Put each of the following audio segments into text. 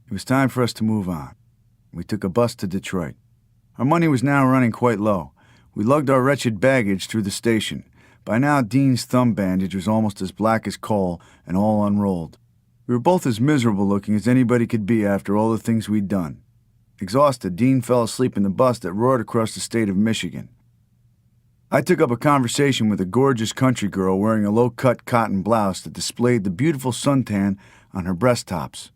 It was time for us to move on. We took a bus to Detroit. Our money was now running quite low. We lugged our wretched baggage through the station. By now, Dean's thumb bandage was almost as black as coal and all unrolled. We were both as miserable looking as anybody could be after all the things we'd done. Exhausted, Dean fell asleep in the bus that roared across the state of Michigan. I took up a conversation with a gorgeous country girl wearing a low-cut cotton blouse that displayed the beautiful suntan on her breast tops.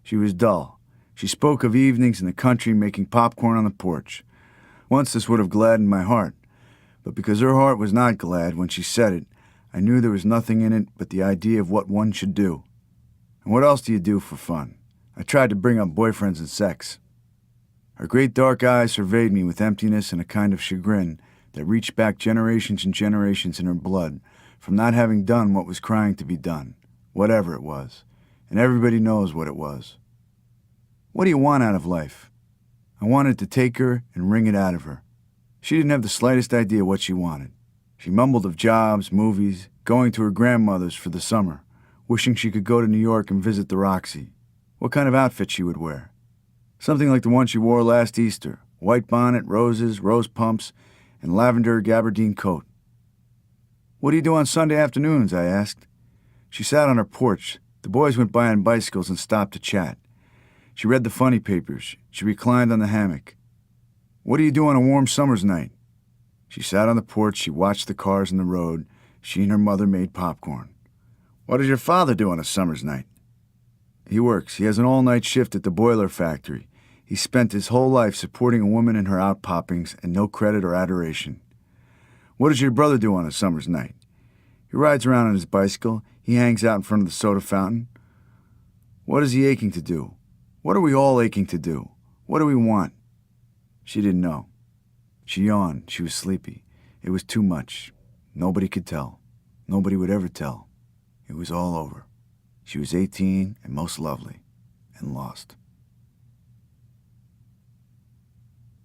She was dull. She spoke of evenings in the country making popcorn on the porch. Once this would have gladdened my heart, but because her heart was not glad when she said it, I knew there was nothing in it but the idea of what one should do. And what else do you do for fun? I tried to bring up boyfriends and sex. Her great dark eyes surveyed me with emptiness and a kind of chagrin that reached back generations and generations in her blood from not having done what was crying to be done, whatever it was, and everybody knows what it was. What do you want out of life? I wanted to take her and wring it out of her. She didn't have the slightest idea what she wanted. She mumbled of jobs, movies, going to her grandmother's for the summer, wishing she could go to New York and visit the Roxy, what kind of outfit she would wear. Something like the one she wore last Easter, white bonnet, roses, rose pumps, and lavender gabardine coat. What do you do on Sunday afternoons? I asked. She sat on her porch. The boys went by on bicycles and stopped to chat. She read the funny papers. She reclined on the hammock. What do you do on a warm summer's night? She sat on the porch. She watched the cars in the road. She and her mother made popcorn. What does your father do on a summer's night? He works. He has an all-night shift at the boiler factory. He spent his whole life supporting a woman in her outpoppings and no credit or adoration. What does your brother do on a summer's night? He rides around on his bicycle. He hangs out in front of the soda fountain. What is he aching to do? What are we all aching to do? What do we want? She didn't know. She yawned. She was sleepy. It was too much. Nobody could tell. Nobody would ever tell. It was all over. She was 18 and most lovely, and lost.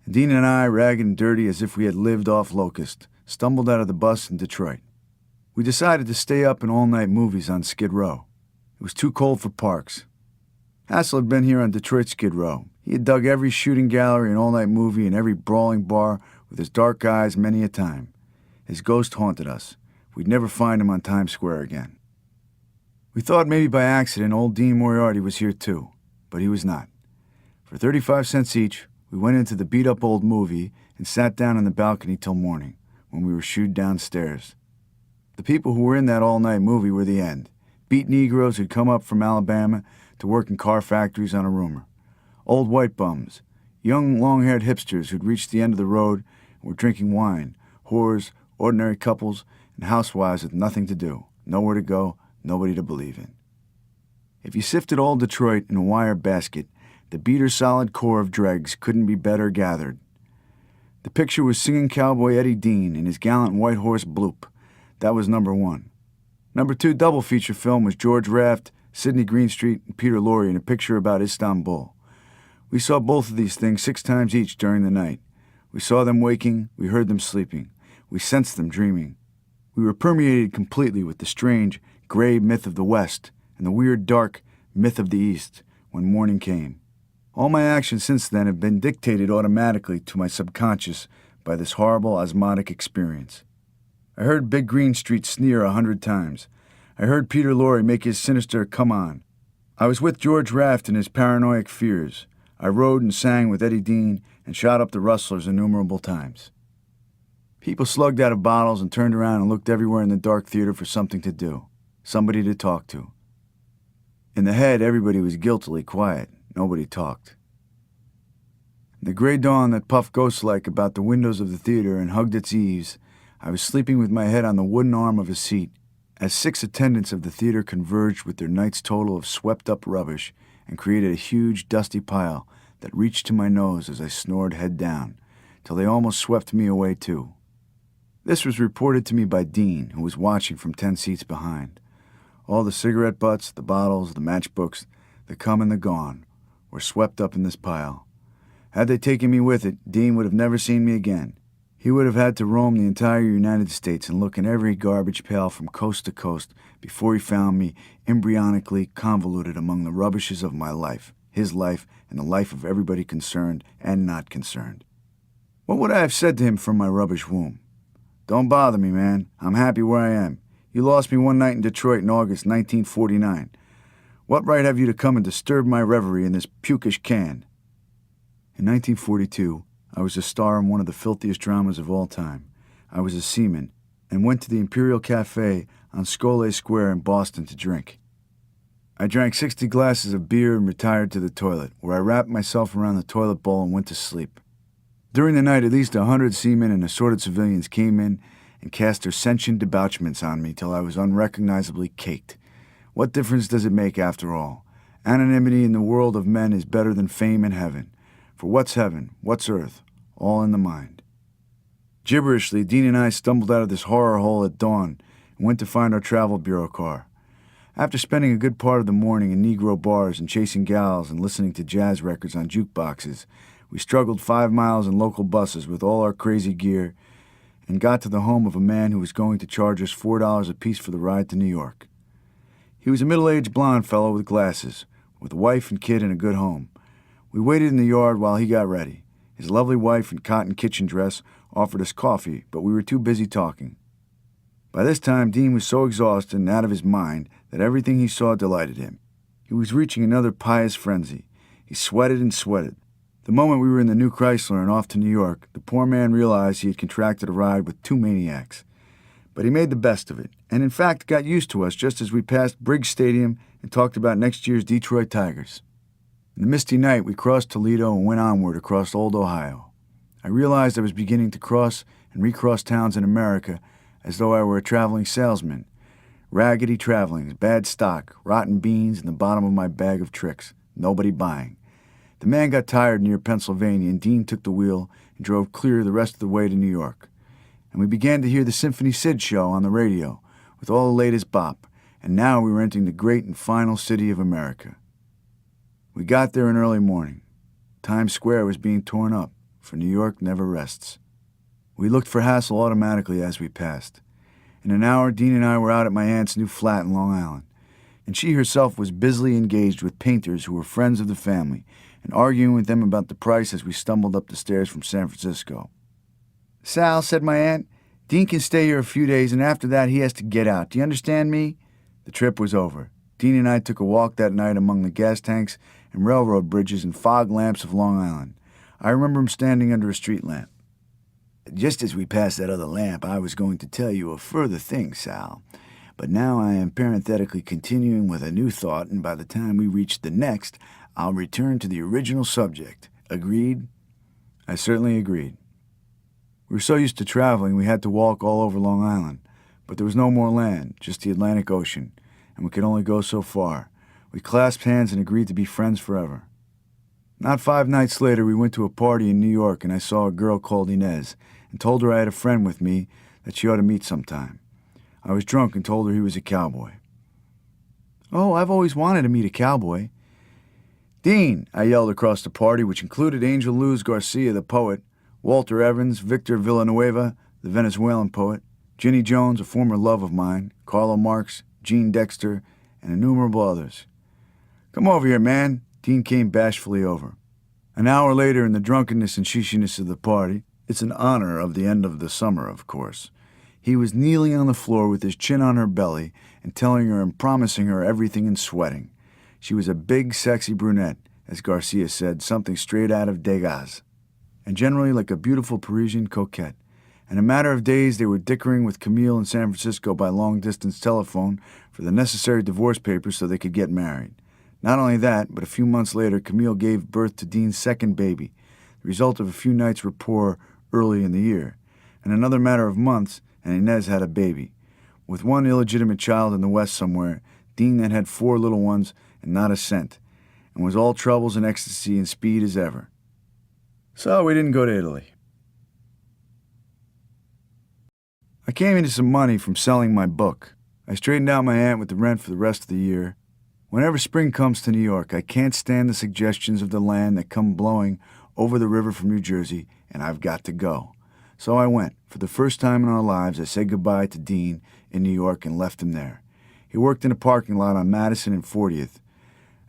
Dean and I, ragged and dirty as if we had lived off Locust, stumbled out of the bus in Detroit. We decided to stay up in all-night movies on Skid Row. It was too cold for parks. Hassel had been here on Detroit Skid Row. He had dug every shooting gallery and all-night movie and every brawling bar with his dark eyes many a time. His ghost haunted us. We'd never find him on Times Square again. We thought maybe by accident old Dean Moriarty was here too, but he was not. For 35 cents each, we went into the beat-up old movie and sat down on the balcony till morning, when we were shooed downstairs. The people who were in that all-night movie were the end. Beat Negroes who'd come up from Alabama to work in car factories on a rumor. Old white bums, young long-haired hipsters who'd reached the end of the road and were drinking wine, whores, ordinary couples, and housewives with nothing to do, nowhere to go, nobody to believe in. If you sifted all Detroit in a wire basket, the beater-solid core of dregs couldn't be better gathered. The picture was singing cowboy Eddie Dean in his gallant white horse Bloop. That was number one. Number two double feature film was George Raft, Sidney Greenstreet, and Peter Lorre in a picture about Istanbul. We saw both of these things 6 times each during the night. We saw them waking, we heard them sleeping. We sensed them dreaming. We were permeated completely with the strange, gray myth of the West and the weird, dark myth of the East when morning came. All my actions since then have been dictated automatically to my subconscious by this horrible osmotic experience. I heard Big Greenstreet sneer 100 times. I heard Peter Lorre make his sinister come on. I was with George Raft in his paranoid fears. I rode and sang with Eddie Dean and shot up the Rustlers innumerable times. People slugged out of bottles and turned around and looked everywhere in the dark theater for something to do, somebody to talk to. In the head, everybody was guiltily quiet. Nobody talked. In the gray dawn that puffed ghost-like about the windows of the theater and hugged its eaves, I was sleeping with my head on the wooden arm of a seat as 6 attendants of the theater converged with their night's total of swept-up rubbish and created a huge, dusty pile that reached to my nose as I snored head down, till they almost swept me away too. This was reported to me by Dean, who was watching from 10 seats behind. All the cigarette butts, the bottles, the matchbooks, the come and the gone, were swept up in this pile. Had they taken me with it, Dean would have never seen me again. He would have had to roam the entire United States and look in every garbage pail from coast to coast before he found me embryonically convoluted among the rubbishes of my life, his life, and the life of everybody concerned and not concerned. What would I have said to him from my rubbish womb? Don't bother me, man. I'm happy where I am. You lost me one night in Detroit in August 1949. What right have you to come and disturb my reverie in this pukish can? In 1942, I was a star in one of the filthiest dramas of all time. I was a seaman and went to the Imperial Cafe on Scollay Square in Boston to drink. I drank 60 glasses of beer and retired to the toilet, where I wrapped myself around the toilet bowl and went to sleep. During the night, at least 100 seamen and assorted civilians came in and cast their sentient debauchements on me till I was unrecognizably caked. What difference does it make, after all? Anonymity in the world of men is better than fame in heaven. For what's heaven? What's earth? All in the mind. Gibberishly, Dean and I stumbled out of this horror hole at dawn and went to find our travel bureau car. After spending a good part of the morning in Negro bars and chasing gals and listening to jazz records on jukeboxes, we struggled 5 miles in local buses with all our crazy gear and got to the home of a man who was going to charge us $4 apiece for the ride to New York. He was a middle-aged blond fellow with glasses, with a wife and kid and a good home. We waited in the yard while he got ready. His lovely wife in cotton kitchen dress offered us coffee, but we were too busy talking. By this time, Dean was so exhausted and out of his mind that everything he saw delighted him. He was reaching another pious frenzy. He sweated and sweated. The moment we were in the new Chrysler and off to New York, the poor man realized he had contracted a ride with 2 maniacs. But he made the best of it, and in fact got used to us just as we passed Briggs Stadium and talked about next year's Detroit Tigers. In the misty night, we crossed Toledo and went onward across Old Ohio. I realized I was beginning to cross and recross towns in America as though I were a traveling salesman. Raggedy travelings, bad stock, rotten beans in the bottom of my bag of tricks. Nobody buying. The man got tired near Pennsylvania, and Dean took the wheel and drove clear the rest of the way to New York. And we began to hear the Symphony Sid show on the radio, with all the latest bop, and now we were entering the great and final city of America. We got there in early morning. Times Square was being torn up, for New York never rests. We looked for Hassel automatically as we passed. In an hour, Dean and I were out at my aunt's new flat in Long Island, and she herself was busily engaged with painters who were friends of the family, and arguing with them about the price as we stumbled up the stairs from San Francisco. "Sal," said my aunt, "Dean can stay here a few days, and after that he has to get out. Do you understand me?" The trip was over. Dean and I took a walk that night among the gas tanks and railroad bridges and fog lamps of Long Island. I remember him standing under a street lamp. "Just as we passed that other lamp, I was going to tell you a further thing, Sal. But now I am parenthetically continuing with a new thought, and by the time we reach the next, I'll return to the original subject. Agreed?" I certainly agreed. We were so used to traveling, we had to walk all over Long Island. But there was no more land, just the Atlantic Ocean, and we could only go so far. We clasped hands and agreed to be friends forever. Not 5 nights later, we went to a party in New York, and I saw a girl called Inez, and told her I had a friend with me that she ought to meet sometime. I was drunk and told her he was a cowboy. "Oh, I've always wanted to meet a cowboy." "Dean," I yelled across the party, which included Angel Luz Garcia, the poet, Walter Evans, Victor Villanueva, the Venezuelan poet, Ginny Jones, a former love of mine, Carlo Marx, Gene Dexter, and innumerable others. "Come over here, man." Dean came bashfully over. An hour later, in the drunkenness and shishiness of the party, it's in honor of the end of the summer, of course, he was kneeling on the floor with his chin on her belly and telling her and promising her everything and sweating. She was a big, sexy brunette, as Garcia said, something straight out of Degas, and generally like a beautiful Parisian coquette. In a matter of days, they were dickering with Camille in San Francisco by long-distance telephone for the necessary divorce papers so they could get married. Not only that, but a few months later, Camille gave birth to Dean's second baby, the result of a few nights' rapport early in the year. In another matter of months, and Inez had a baby. With one illegitimate child in the West somewhere, Dean then had 4 little ones and not a cent, and was all troubles and ecstasy and speed as ever. So we didn't go to Italy. I came into some money from selling my book. I straightened out my aunt with the rent for the rest of the year. Whenever spring comes to New York, I can't stand the suggestions of the land that come blowing over the river from New Jersey, and I've got to go. So I went. For the first time in our lives, I said goodbye to Dean in New York and left him there. He worked in a parking lot on Madison and 40th.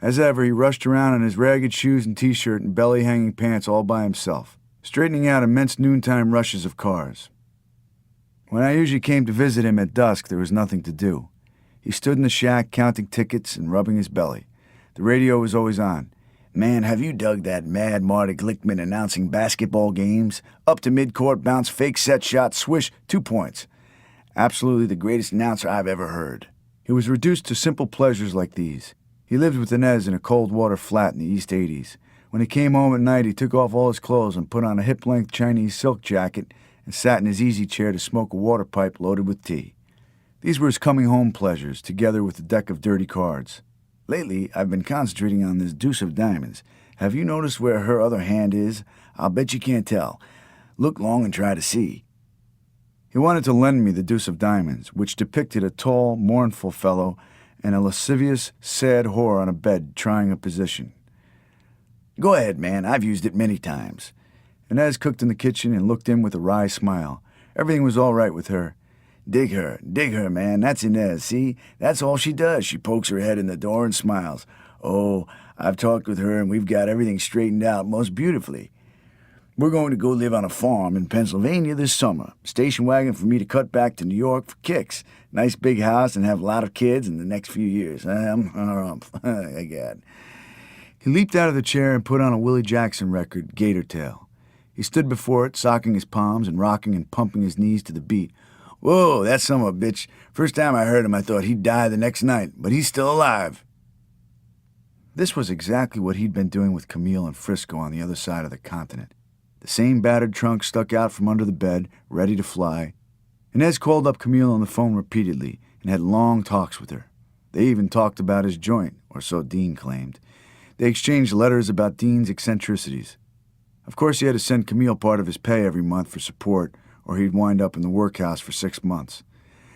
As ever, he rushed around in his ragged shoes and t-shirt and belly-hanging pants all by himself, straightening out immense noontime rushes of cars. When I usually came to visit him at dusk, there was nothing to do. He stood in the shack counting tickets and rubbing his belly. The radio was always on. "Man, have you dug that Mad Marty Glickman announcing basketball games? Up to midcourt, bounce, fake set shot, swish, 2 points. Absolutely the greatest announcer I've ever heard." He was reduced to simple pleasures like these. He lived with Inez in a cold water flat in the East 80s. When he came home at night, he took off all his clothes and put on a hip-length Chinese silk jacket and sat in his easy chair to smoke a water pipe loaded with tea. These were his coming-home pleasures, together with a deck of dirty cards. "Lately, I've been concentrating on this deuce of diamonds. Have you noticed where her other hand is? I'll bet you can't tell. Look long and try to see." He wanted to lend me the deuce of diamonds, which depicted a tall, mournful fellow and a lascivious, sad whore on a bed trying a position. "Go ahead, man. I've used it many times." Inez cooked in the kitchen and looked in with a wry smile. Everything was all right with her. Dig her, man. That's Inez, see? That's all she does. She pokes her head in the door and smiles. Oh, I've talked with her and we've got everything straightened out most beautifully. We're going to go live on a farm in Pennsylvania this summer. Station wagon for me to cut back to New York for kicks. Nice big house and have a lot of kids in the next few years. God. He leaped out of the chair and put on a Willie Jackson record, Gator Tail. He stood before it, socking his palms and rocking and pumping his knees to the beat. "Whoa, that son of a bitch. First time I heard him, I thought he'd die the next night, but he's still alive." This was exactly what he'd been doing with Camille and Frisco on the other side of the continent. The same battered trunk stuck out from under the bed, ready to fly. Inez called up Camille on the phone repeatedly and had long talks with her. They even talked about his joint, or so Dean claimed. They exchanged letters about Dean's eccentricities. Of course, he had to send Camille part of his pay every month for support, or he'd wind up in the workhouse for 6 months.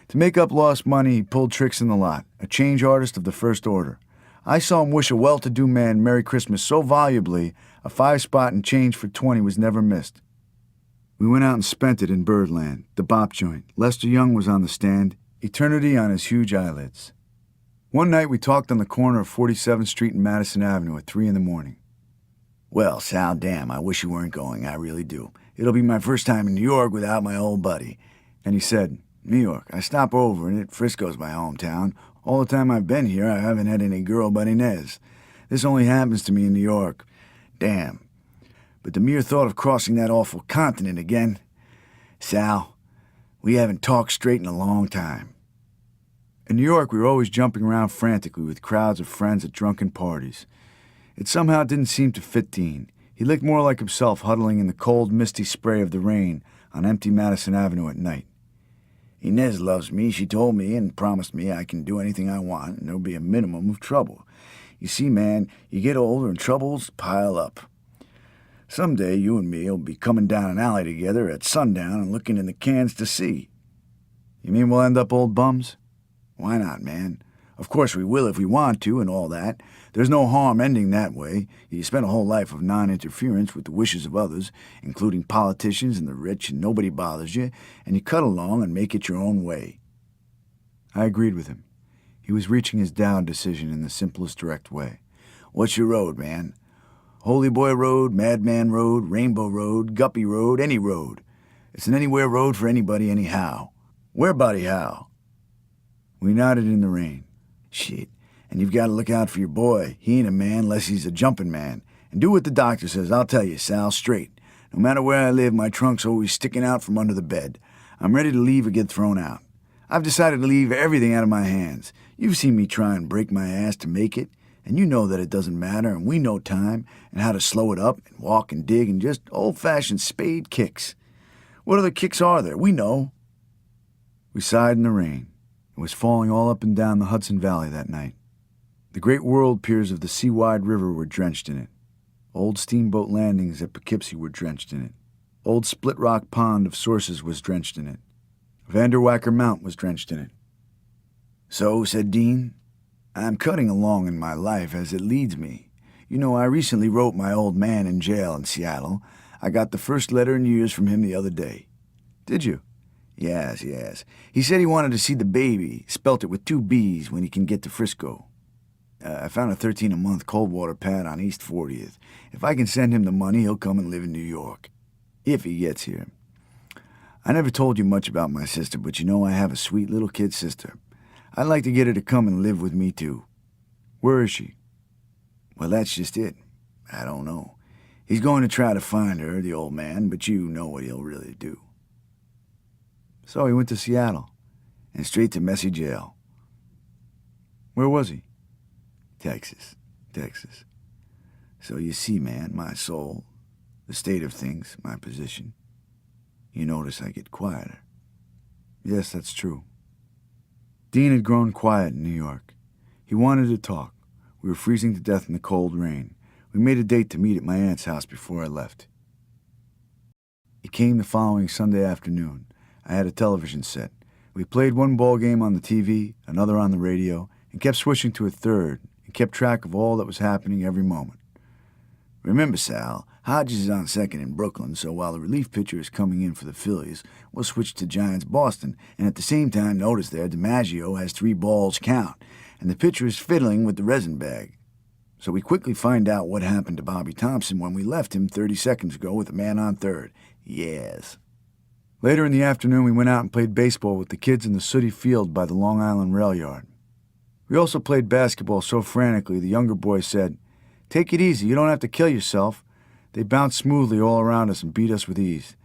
To make up lost money, he pulled tricks in the lot, a change artist of the first order. I saw him wish a well-to-do man Merry Christmas so volubly, a 5-spot and change for 20 was never missed. We went out and spent it in Birdland, the bop joint. Lester Young was on the stand, eternity on his huge eyelids. One night we talked on the corner of 47th Street and Madison Avenue at 3 in the morning. "Well, Sal, damn, I wish you weren't going, I really do. It'll be my first time in New York without my old buddy." And he said, "New York, I stop over in it. Frisco's my hometown. All the time I've been here, I haven't had any girl but Inez. This only happens to me in New York. Damn. But the mere thought of crossing that awful continent again. Sal, we haven't talked straight in a long time." In New York, we were always jumping around frantically with crowds of friends at drunken parties. It somehow didn't seem to fit Dean. He looked more like himself huddling in the cold, misty spray of the rain on empty Madison Avenue at night. "Inez loves me, she told me, and promised me I can do anything I want, and there'll be a minimum of trouble. You see, man, you get older and troubles pile up. Someday you and me will be coming down an alley together at sundown and looking in the cans to see." "You mean we'll end up old bums?" "Why not, man? Of course we will if we want to and all that. There's no harm ending that way. You spend a whole life of non-interference with the wishes of others, including politicians and the rich, and nobody bothers you, and you cut along and make it your own way." I agreed with him. He was reaching his Dow decision in the simplest direct way. "What's your road, man? Holy Boy Road, Madman Road, Rainbow Road, Guppy Road, any road. It's an anywhere road for anybody anyhow. Where body how?" We nodded in the rain. "Shit. And you've got to look out for your boy. He ain't a man unless he's a jumping man. And do what the doctor says. I'll tell you, Sal, straight. No matter where I live, my trunk's always sticking out from under the bed. I'm ready to leave or get thrown out. I've decided to leave everything out of my hands. You've seen me try and break my ass to make it, and you know that it doesn't matter, and we know time, and how to slow it up, and walk and dig, and just old-fashioned spade kicks. What other kicks are there? We know." We sighed in the rain. It was falling all up and down the Hudson Valley that night. The great world piers of the sea-wide river were drenched in it. Old steamboat landings at Poughkeepsie were drenched in it. Old Split Rock Pond of Sources was drenched in it. Vanderwacker Mount was drenched in it. "So," said Dean, "I'm cutting along in my life as it leads me. You know, I recently wrote my old man in jail in Seattle. I got the first letter in years from him the other day." "Did you?" Yes. He said he wanted to see the baby, spelt it with 2 B's, when he can get to Frisco." I found a 13-a-month cold water pad on East 40th. If I can send him the money, he'll come and live in New York. If he gets here. I never told you much about my sister, but you know I have a sweet little kid sister. I'd like to get her to come and live with me, too. Where is she? Well, that's just it. I don't know. He's going to try to find her, the old man, but you know what he'll really do. So he went to Seattle, and straight to messy jail. Where was he? Texas. So you see, man, my soul, the state of things, my position. You notice I get quieter. Yes, that's true. Dean had grown quiet in New York. He wanted to talk. We were freezing to death in the cold rain. We made a date to meet at my aunt's house before I left. It came the following Sunday afternoon. I had a television set. We played one ball game on the TV, another on the radio, and kept switching to a third, and kept track of all that was happening every moment. Remember, Sal, Hodges is on second in Brooklyn, so while the relief pitcher is coming in for the Phillies, we'll switch to Giants-Boston, and at the same time notice there DiMaggio has 3 balls count, and the pitcher is fiddling with the resin bag. So we quickly find out what happened to Bobby Thompson when we left him 30 seconds ago with a man on third. Yes. Later in the afternoon, we went out and played baseball with the kids in the sooty field by the Long Island rail yard. We also played basketball so frantically the younger boys said, "Take it easy, you don't have to kill yourself." They bounced smoothly all around us and beat us with ease.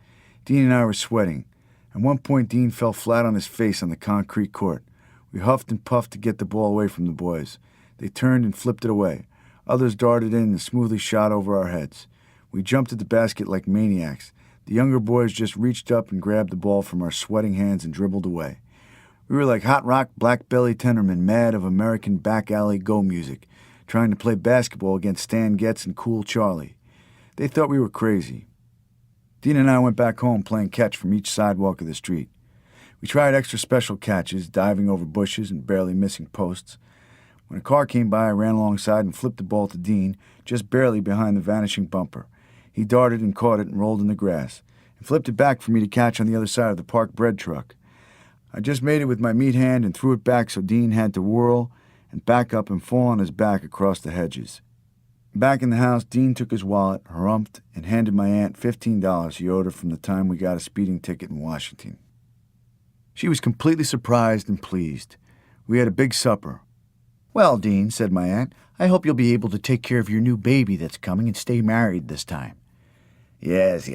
Dean and I were sweating. At one point, Dean fell flat on his face on the concrete court. We huffed and puffed to get the ball away from the boys. They turned and flipped it away. Others darted in and smoothly shot over our heads. We jumped at the basket like maniacs. The younger boys just reached up and grabbed the ball from our sweating hands and dribbled away. We were like hot rock black-belly tenormen mad of American back alley go music, trying to play basketball against Stan Getz and Cool Charlie. They thought we were crazy. Dean and I went back home playing catch from each sidewalk of the street. We tried extra special catches, diving over bushes and barely missing posts. When a car came by, I ran alongside and flipped the ball to Dean, just barely behind the vanishing bumper. He darted and caught it and rolled in the grass, and flipped it back for me to catch on the other side of the parked bread truck. I just made it with my meat hand and threw it back so Dean had to whirl and back up and fall on his back across the hedges. Back in the house, Dean took his wallet, harumphed, and handed my aunt $15 he owed her from the time we got a speeding ticket in Washington. She was completely surprised and pleased. We had a big supper. "Well, Dean," said my aunt, "I hope you'll be able to take care of your new baby that's coming and stay married this time." Yes.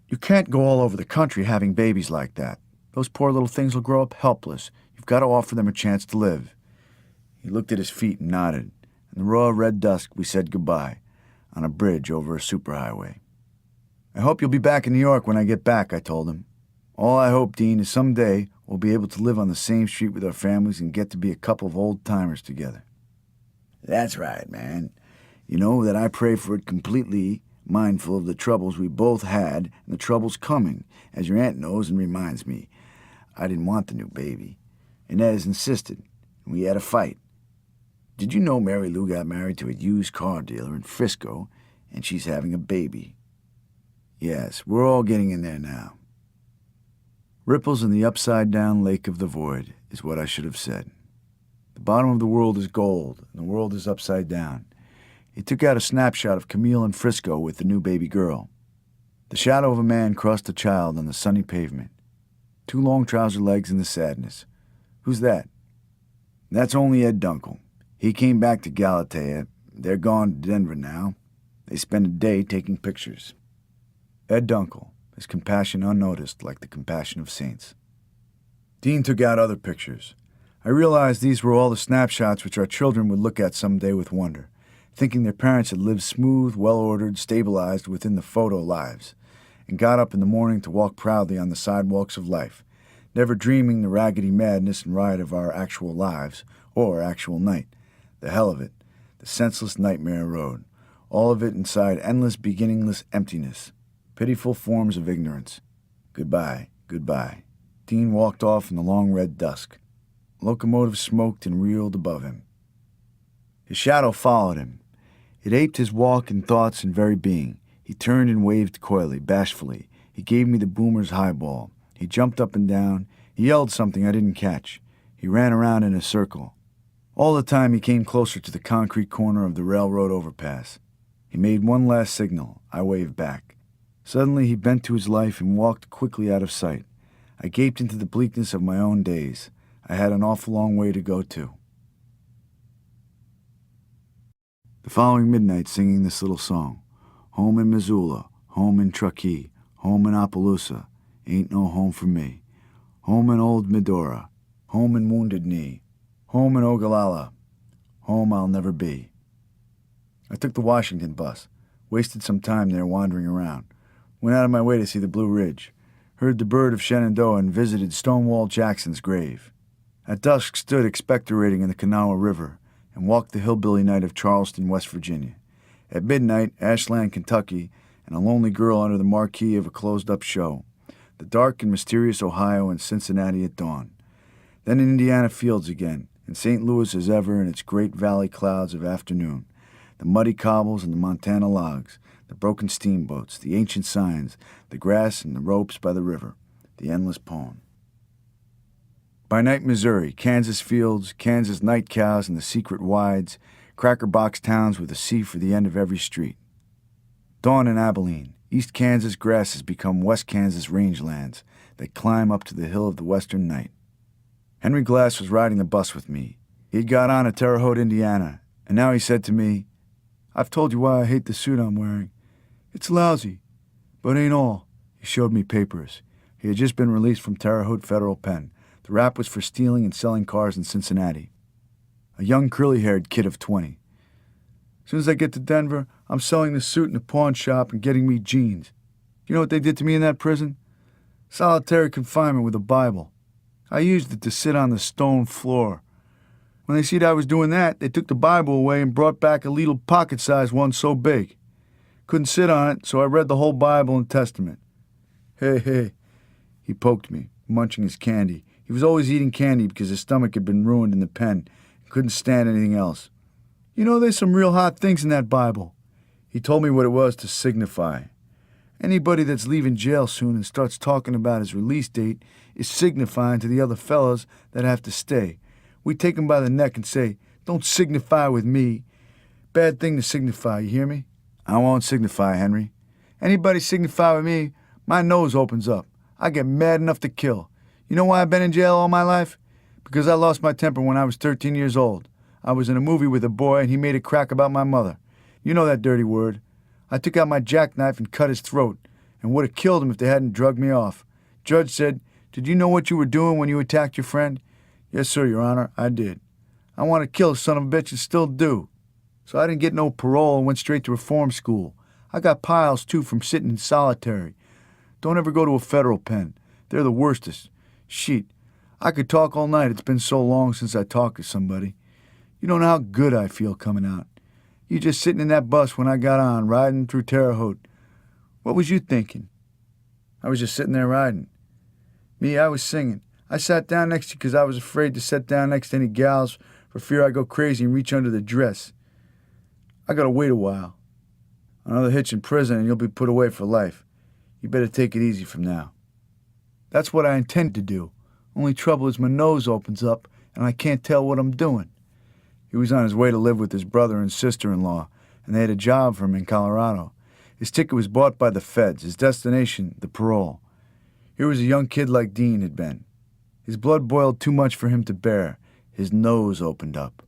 You can't go all over the country having babies like that. Those poor little things will grow up helpless. You've got to offer them a chance to live. He looked at his feet and nodded. In the raw red dusk, we said goodbye, on a bridge over a superhighway. "I hope you'll be back in New York when I get back," I told him. "All I hope, Dean, is someday we'll be able to live on the same street with our families and get to be a couple of old-timers together." That's right, man. You know that I pray for it completely, mindful of the troubles we both had and the troubles coming, as your aunt knows and reminds me. I didn't want the new baby. Inez insisted, and we had a fight. Did you know Mary Lou got married to a used car dealer in Frisco, and she's having a baby? Yes, we're all getting in there now. Ripples in the upside-down lake of the void is what I should have said. The bottom of the world is gold, and the world is upside down. He took out a snapshot of Camille in Frisco with the new baby girl. The shadow of a man crossed a child on the sunny pavement. 2 long trouser legs in the sadness. Who's that? That's only Ed Dunkel. He came back to Galatea. They're gone to Denver now. They spend a day taking pictures. Ed Dunkel, his compassion unnoticed like the compassion of saints. Dean took out other pictures. I realized these were all the snapshots which our children would look at someday with wonder, thinking their parents had lived smooth, well-ordered, stabilized within the photo lives, and got up in the morning to walk proudly on the sidewalks of life, never dreaming the raggedy madness and riot of our actual lives, or actual night, the hell of it, the senseless nightmare road, all of it inside endless, beginningless emptiness, pitiful forms of ignorance. Goodbye, goodbye. Dean walked off in the long red dusk. Locomotive smoked and reeled above him. His shadow followed him. It aped his walk and thoughts and very being. He turned and waved coyly, bashfully. He gave me the boomer's highball. He jumped up and down. He yelled something I didn't catch. He ran around in a circle. All the time he came closer to the concrete corner of the railroad overpass. He made one last signal. I waved back. Suddenly he bent to his life and walked quickly out of sight. I gaped into the bleakness of my own days. I had an awful long way to go too. The following midnight singing this little song. Home in Missoula, home in Truckee, home in Opelousas, ain't no home for me. Home in Old Medora, home in Wounded Knee, home in Ogallala, home I'll never be. I took the Washington bus, wasted some time there wandering around, went out of my way to see the Blue Ridge, heard the bird of Shenandoah and visited Stonewall Jackson's grave. At dusk stood expectorating in the Kanawha River and walked the hillbilly night of Charleston, West Virginia. At midnight, Ashland, Kentucky, and a lonely girl under the marquee of a closed-up show. The dark and mysterious Ohio and Cincinnati at dawn. Then in Indiana fields again, and St. Louis as ever in its great valley clouds of afternoon. The muddy cobbles and the Montana logs, the broken steamboats, the ancient signs, the grass and the ropes by the river, the endless poem. By night, Missouri, Kansas fields, Kansas night cows and the secret wides, cracker box towns with a sea for the end of every street. Dawn in Abilene, East Kansas grass has become West Kansas rangelands that climb up to the hill of the western night. Henry Glass was riding the bus with me. He had got on at Terre Haute, Indiana, and now he said to me, "I've told you why I hate the suit I'm wearing. It's lousy, but ain't all." He showed me papers. He had just been released from Terre Haute Federal Pen. The rap was for stealing and selling cars in Cincinnati. A young curly-haired kid of 20. "As soon as I get to Denver, I'm selling the suit in a pawn shop and getting me jeans. You know what they did to me in that prison? Solitary confinement with a Bible. I used it to sit on the stone floor. When they seen I was doing that, they took the Bible away and brought back a little pocket-sized one so big. Couldn't sit on it, so I read the whole Bible and Testament. Hey. He poked me, munching his candy. He was always eating candy because his stomach had been ruined in the pen and couldn't stand anything else. You know, there's some real hot things in that Bible. He told me what it was to signify. Anybody that's leaving jail soon and starts talking about his release date is signifying to the other fellas that have to stay. We take him by the neck and say, "Don't signify with me." Bad thing to signify, you hear me? I won't signify, Henry. Anybody signify with me, my nose opens up. I get mad enough to kill. You know why I've been in jail all my life? Because I lost my temper when I was 13 years old. I was in a movie with a boy and he made a crack about my mother. You know that dirty word. I took out my jackknife and cut his throat and would have killed him if they hadn't drugged me off. Judge said, "Did you know what you were doing when you attacked your friend?" "Yes, sir, Your Honor, I did." I want to kill a son of a bitch and still do. So I didn't get no parole and went straight to reform school. I got piles, too, from sitting in solitary. Don't ever go to a federal pen. They're the worstest. Shit, I could talk all night. It's been so long since I talked to somebody. You don't know how good I feel coming out. You just sitting in that bus when I got on, riding through Terre Haute. What was you thinking? I was just sitting there riding. Me, I was singing. I sat down next to you because I was afraid to sit down next to any gals for fear I'd go crazy and reach under the dress. I gotta wait a while. Another hitch in prison and you'll be put away for life. You better take it easy from now. That's what I intend to do. Only trouble is my nose opens up and I can't tell what I'm doing. He was on his way to live with his brother and sister-in-law, and they had a job for him in Colorado. His ticket was bought by the feds, his destination, the parole. Here was a young kid like Dean had been. His blood boiled too much for him to bear. His nose opened up.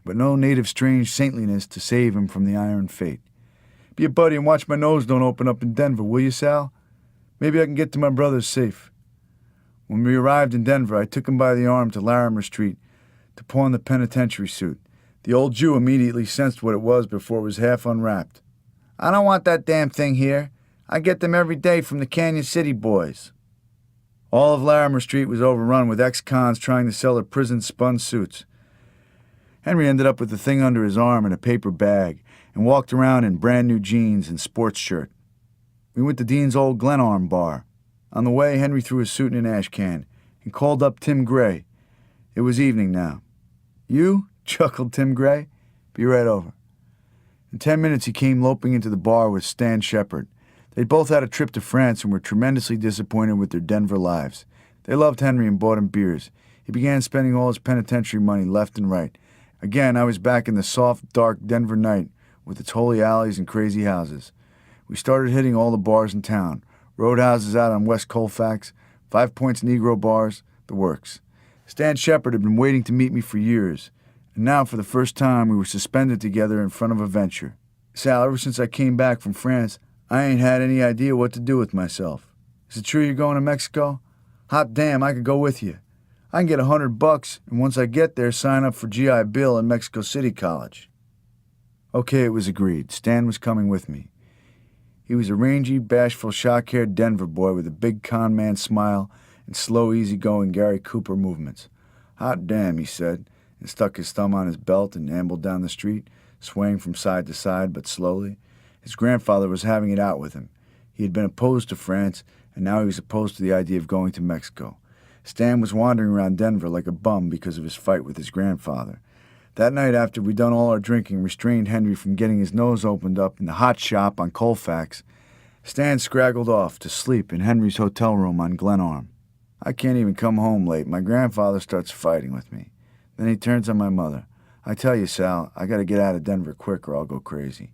But no native strange saintliness to save him from the iron fate. Be a buddy and watch my nose don't open up in Denver, will you, Sal? Maybe I can get to my brother's safe. When we arrived in Denver, I took him by the arm to Larimer Street to pawn the penitentiary suit. The old Jew immediately sensed what it was before it was half unwrapped. "I don't want that damn thing here. I get them every day from the Canyon City boys." All of Larimer Street was overrun with ex-cons trying to sell their prison-spun suits. Henry ended up with the thing under his arm in a paper bag and walked around in brand-new jeans and sports shirt. We went to Dean's old Glenarm bar. On the way, Henry threw his suit in an ash can and called up Tim Gray. It was evening now. "You?" chuckled Tim Gray. "Be right over." In 10 minutes, he came loping into the bar with Stan Shepard. They'd both had a trip to France and were tremendously disappointed with their Denver lives. They loved Henry and bought him beers. He began spending all his penitentiary money left and right, Again, I was back in the soft, dark Denver night with its holy alleys and crazy houses. We started hitting all the bars in town, roadhouses out on West Colfax, 5 Points Negro bars, the works. Stan Shepard had been waiting to meet me for years, and now for the first time we were suspended together in front of a venture. Sal, ever since I came back from France, I ain't had any idea what to do with myself. Is it true you're going to Mexico? Hot damn, I could go with you. I can get $100, and once I get there, sign up for GI Bill in Mexico City College. Okay, it was agreed. Stan was coming with me. He was a rangy, bashful, shock-haired Denver boy with a big con man smile and slow, easy-going Gary Cooper movements. Hot damn, he said, and stuck his thumb on his belt and ambled down the street, swaying from side to side, but slowly. His grandfather was having it out with him. He had been opposed to France, and now he was opposed to the idea of going to Mexico. Stan was wandering around Denver like a bum because of his fight with his grandfather. That night, after we'd done all our drinking, restrained Henry from getting his nose opened up in the hot shop on Colfax, Stan scraggled off to sleep in Henry's hotel room on Glenarm. I can't even come home late. My grandfather starts fighting with me. Then he turns on my mother. I tell you, Sal, I gotta get out of Denver quick or I'll go crazy.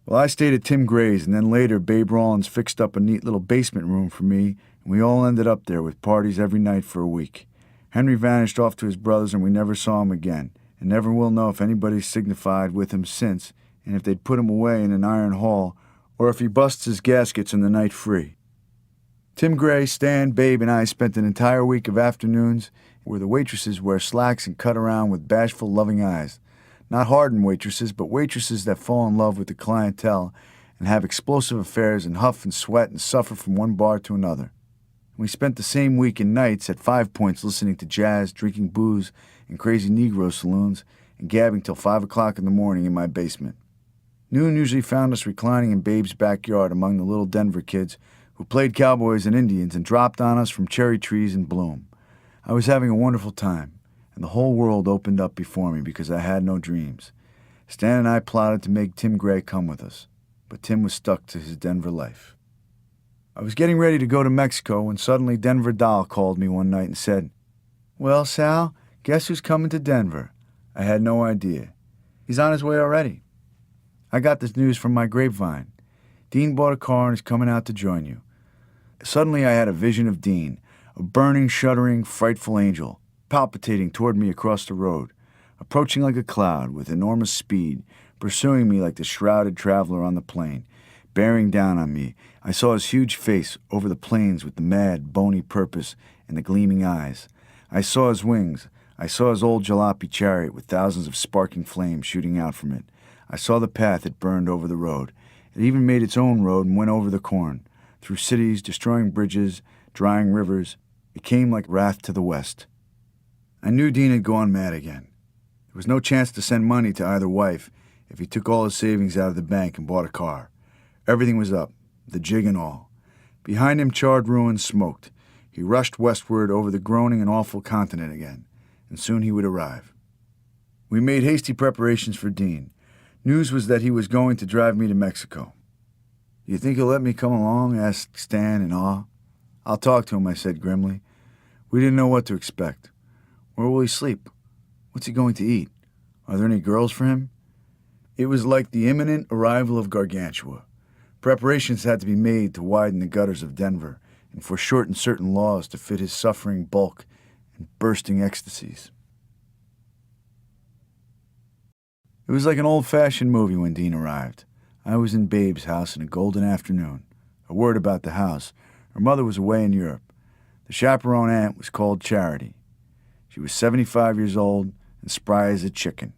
Well, I stayed at Tim Gray's, and then later Babe Rollins fixed up a neat little basement room for me, and we all ended up there with parties every night for a week. Henry vanished off to his brothers, and we never saw him again, and never will know if anybody signified with him since, and if they'd put him away in an iron hall, or if he busts his gaskets in the night free. Tim Gray, Stan, Babe, and I spent an entire week of afternoons where the waitresses wear slacks and cut around with bashful, loving eyes. Not hardened waitresses, but waitresses that fall in love with the clientele and have explosive affairs and huff and sweat and suffer from one bar to another. We spent the same week and nights at 5 Points listening to jazz, drinking booze in crazy Negro saloons, and gabbing till 5 o'clock in the morning in my basement. Noon usually found us reclining in Babe's backyard among the little Denver kids who played cowboys and Indians and dropped on us from cherry trees in bloom. I was having a wonderful time, and the whole world opened up before me because I had no dreams. Stan and I plotted to make Tim Gray come with us, but Tim was stuck to his Denver life. I was getting ready to go to Mexico when suddenly Denver Doll called me one night and said, "Well, Sal, guess who's coming to Denver?" I had no idea. "He's on his way already." "I got this news from my grapevine. Dean bought a car and is coming out to join you." Suddenly I had a vision of Dean, a burning, shuddering, frightful angel, palpitating toward me across the road, approaching like a cloud with enormous speed, pursuing me like the shrouded traveler on the plain, bearing down on me. I saw his huge face over the plains with the mad, bony purpose and the gleaming eyes. I saw his wings. I saw his old jalopy chariot with thousands of sparking flames shooting out from it. I saw the path it burned over the road. It even made its own road and went over the corn, through cities, destroying bridges, drying rivers. It came like wrath to the west. I knew Dean had gone mad again. There was no chance to send money to either wife if he took all his savings out of the bank and bought a car. Everything was up, the jig and all. Behind him, charred ruins smoked. He rushed westward over the groaning and awful continent again, and soon he would arrive. We made hasty preparations for Dean. News was that he was going to drive me to Mexico. "Do you think he'll let me come along?" asked Stan in awe. "I'll talk to him," I said grimly. We didn't know what to expect. Where will he sleep? What's he going to eat? Are there any girls for him? It was like the imminent arrival of Gargantua. Preparations had to be made to widen the gutters of Denver and foreshorten certain laws to fit his suffering bulk and bursting ecstasies. It was like an old-fashioned movie when Dean arrived. I was in Babe's house in a golden afternoon. A word about the house. Her mother was away in Europe. The chaperone aunt was called Charity. She was 75 years old and spry as a chicken.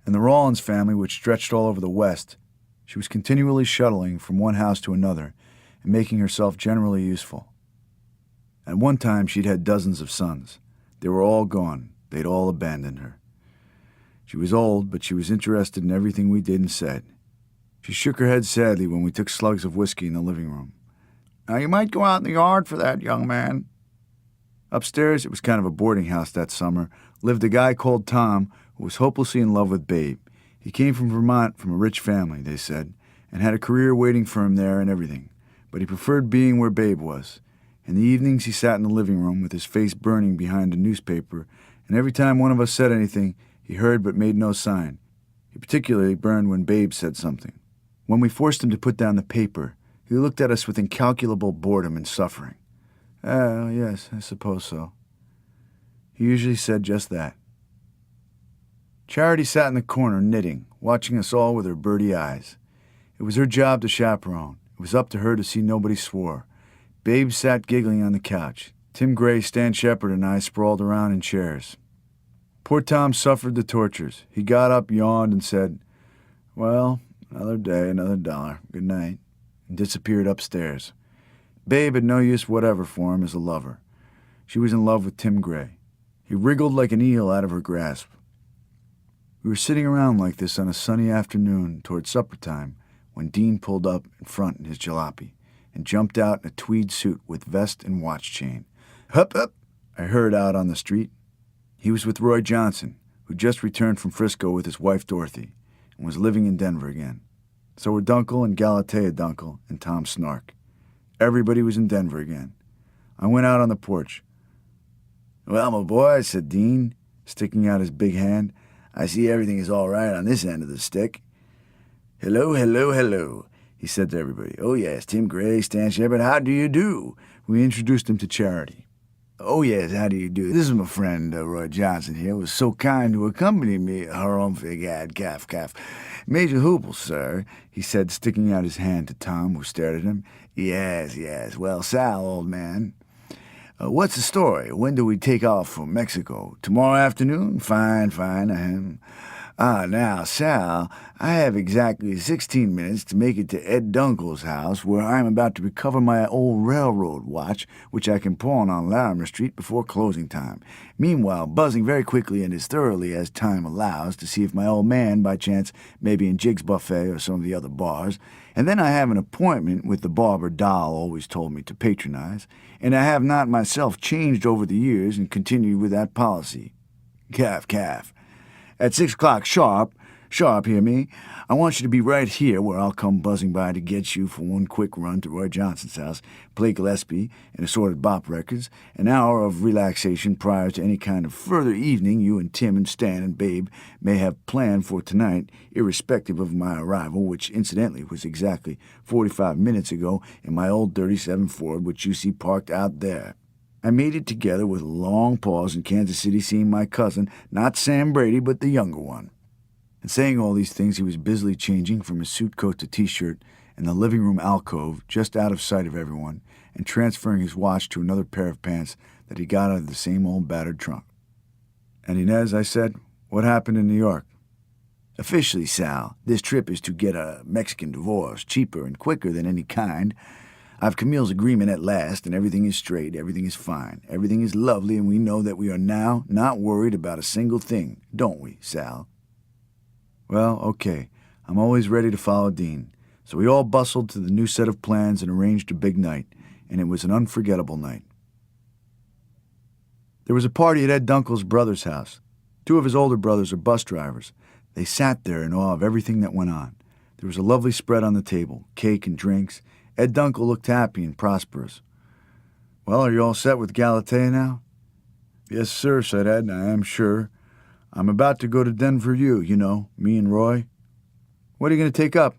And the Rollins family, which stretched all over the West, she was continually shuttling from one house to another and making herself generally useful. At one time, she'd had dozens of sons. They were all gone. They'd all abandoned her. She was old, but she was interested in everything we did and said. She shook her head sadly when we took slugs of whiskey in the living room. "Now, you might go out in the yard for that, young man." Upstairs, it was kind of a boarding house that summer, lived a guy called Tom who was hopelessly in love with Babe. He came from Vermont from a rich family, they said, and had a career waiting for him there and everything. But he preferred being where Babe was. In the evenings, he sat in the living room with his face burning behind a newspaper, and every time one of us said anything, He heard but made no sign. He particularly burned when Babe said something. When we forced him to put down the paper, he looked at us with incalculable boredom and suffering. "Oh, yes, I suppose so." He usually said just that. Charity sat in the corner knitting, watching us all with her birdie eyes. It was her job to chaperone. It was up to her to see nobody swore. Babe sat giggling on the couch. Tim Gray, Stan Shepard, and I sprawled around in chairs. Poor Tom suffered the tortures. He got up, yawned, and said, "Well, another day, another dollar. Good night," and disappeared upstairs. Babe had no use whatever for him as a lover. She was in love with Tim Gray. He wriggled like an eel out of her grasp. We were sitting around like this on a sunny afternoon toward supper time when Dean pulled up in front in his jalopy and jumped out in a tweed suit with vest and watch chain. "Hup, hup," I heard out on the street. He was with Roy Johnson, who just returned from Frisco with his wife Dorothy and was living in Denver again. So were Dunkel and Galatea Dunkel and Tom Snark. Everybody was in Denver again. I went out on the porch. "Well, my boy," said Dean, sticking out his big hand, "I see everything is all right on this end of the stick." "Hello, hello, hello," he said to everybody. "Oh, yes, Tim Gray, Stan Shepard, how do you do?" We introduced him to Charity. "Oh, yes, how do you do? This is my friend, Roy Johnson here, was so kind to accompany me, harumph-egad, calf, calf. Major Hoople, sir," he said, sticking out his hand to Tom, who stared at him. "Yes, yes. Well, Sal, old man, what's the story? When do we take off for Mexico? Tomorrow afternoon? Fine, fine, ahem. Now, Sal, I have exactly 16 minutes to make it to Ed Dunkel's house, where I am about to recover my old railroad watch, which I can pawn on Larimer Street before closing time. Meanwhile, buzzing very quickly and as thoroughly as time allows to see if my old man, by chance, may be in Jig's Buffet or some of the other bars. And then I have an appointment with the barber Doll always told me to patronize, and I have not myself changed over the years and continued with that policy. Calf, calf. At 6 o'clock sharp, hear me? I want you to be right here where I'll come buzzing by to get you for one quick run to Roy Johnson's house, play Gillespie and assorted bop records, an hour of relaxation prior to any kind of further evening you and Tim and Stan and Babe may have planned for tonight, irrespective of my arrival, which incidentally was exactly 45 minutes ago in my old 37 Ford, which you see parked out there. I made it together with a long pause in Kansas City seeing my cousin, not Sam Brady, but the younger one. And saying all these things, he was busily changing from his suit coat to T-shirt in the living room alcove, just out of sight of everyone, and transferring his watch to another pair of pants that he got out of the same old battered trunk. "And Inez," I said, "what happened in New York?" "Officially, Sal, this trip is to get a Mexican divorce, cheaper and quicker than any kind. I've Camille's agreement at last, and everything is straight, everything is fine, everything is lovely, and we know that we are now not worried about a single thing, don't we, Sal?" Well, okay. I'm always ready to follow Dean. So we all bustled to the new set of plans and arranged a big night, and it was an unforgettable night. There was a party at Ed Dunkel's brother's house. 2 of his older brothers are bus drivers. They sat there in awe of everything that went on. There was a lovely spread on the table, cake and drinks. Ed Dunkel looked happy and prosperous. "Well, are you all set with Galatea now?" "Yes, sir," said Ed, "I am sure. I'm about to go to Denver U, you know, me and Roy." "What are you going to take up?"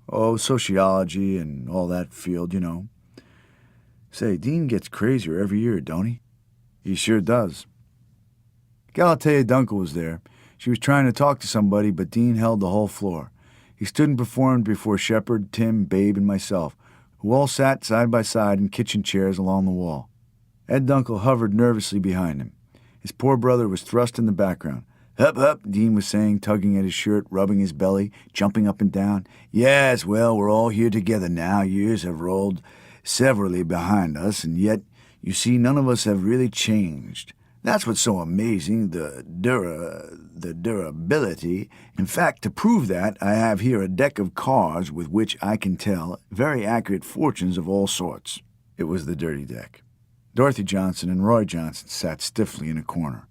"Oh, sociology and all that field, you know." "Say, Dean gets crazier every year, don't he?" "He sure does." Galatea Dunkel was there. She was trying to talk to somebody, but Dean held the whole floor. He stood and performed before Shepard, Tim, Babe, and myself, who all sat side by side in kitchen chairs along the wall. Ed Dunkel hovered nervously behind him. His poor brother was thrust in the background. "Hup, hup," Dean was saying, tugging at his shirt, rubbing his belly, jumping up and down. "Yes, well, we're all here together now. Years have rolled severally behind us, and yet, you see, none of us have really changed. That's what's so amazing, the durability. In fact, to prove that, I have here a deck of cards with which I can tell very accurate fortunes of all sorts." It was the dirty deck. Dorothy Johnson and Roy Johnson sat stiffly in a corner.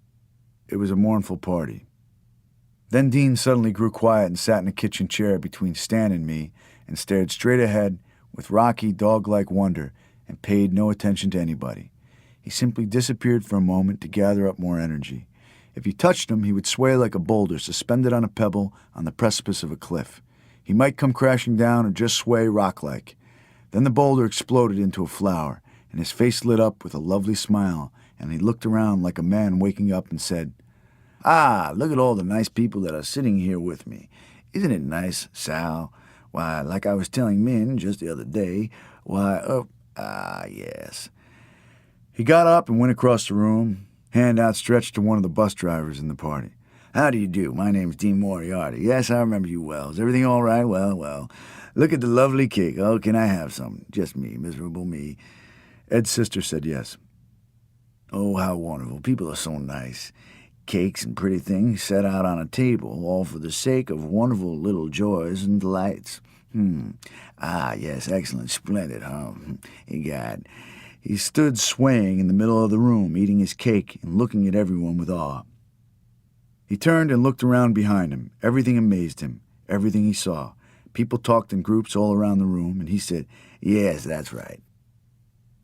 It was a mournful party. Then Dean suddenly grew quiet and sat in a kitchen chair between Stan and me and stared straight ahead with rocky, dog-like wonder and paid no attention to anybody. He simply disappeared for a moment to gather up more energy. If you touched him, he would sway like a boulder suspended on a pebble on the precipice of a cliff. He might come crashing down or just sway rock-like. Then the boulder exploded into a flower, and his face lit up with a lovely smile, and he looked around like a man waking up and said, "Ah, look at all the nice people that are sitting here with me. Isn't it nice, Sal? Why, like I was telling Min just the other day, yes." He got up and went across the room, hand outstretched to one of the bus drivers in the party. "How do you do? My name's Dean Moriarty. Yes, I remember you well. Is everything all right? Well. Look at the lovely cake. Oh, can I have some? Just me, miserable me." Ed's sister said yes. "Oh, how wonderful. People are so nice. Cakes and pretty things set out on a table, all for the sake of wonderful little joys and delights. Ah, yes, excellent, splendid, huh? Egad." He stood swaying in the middle of the room, eating his cake and looking at everyone with awe. He turned and looked around behind him. Everything amazed him, everything he saw. People talked in groups all around the room, and he said, "Yes, that's right."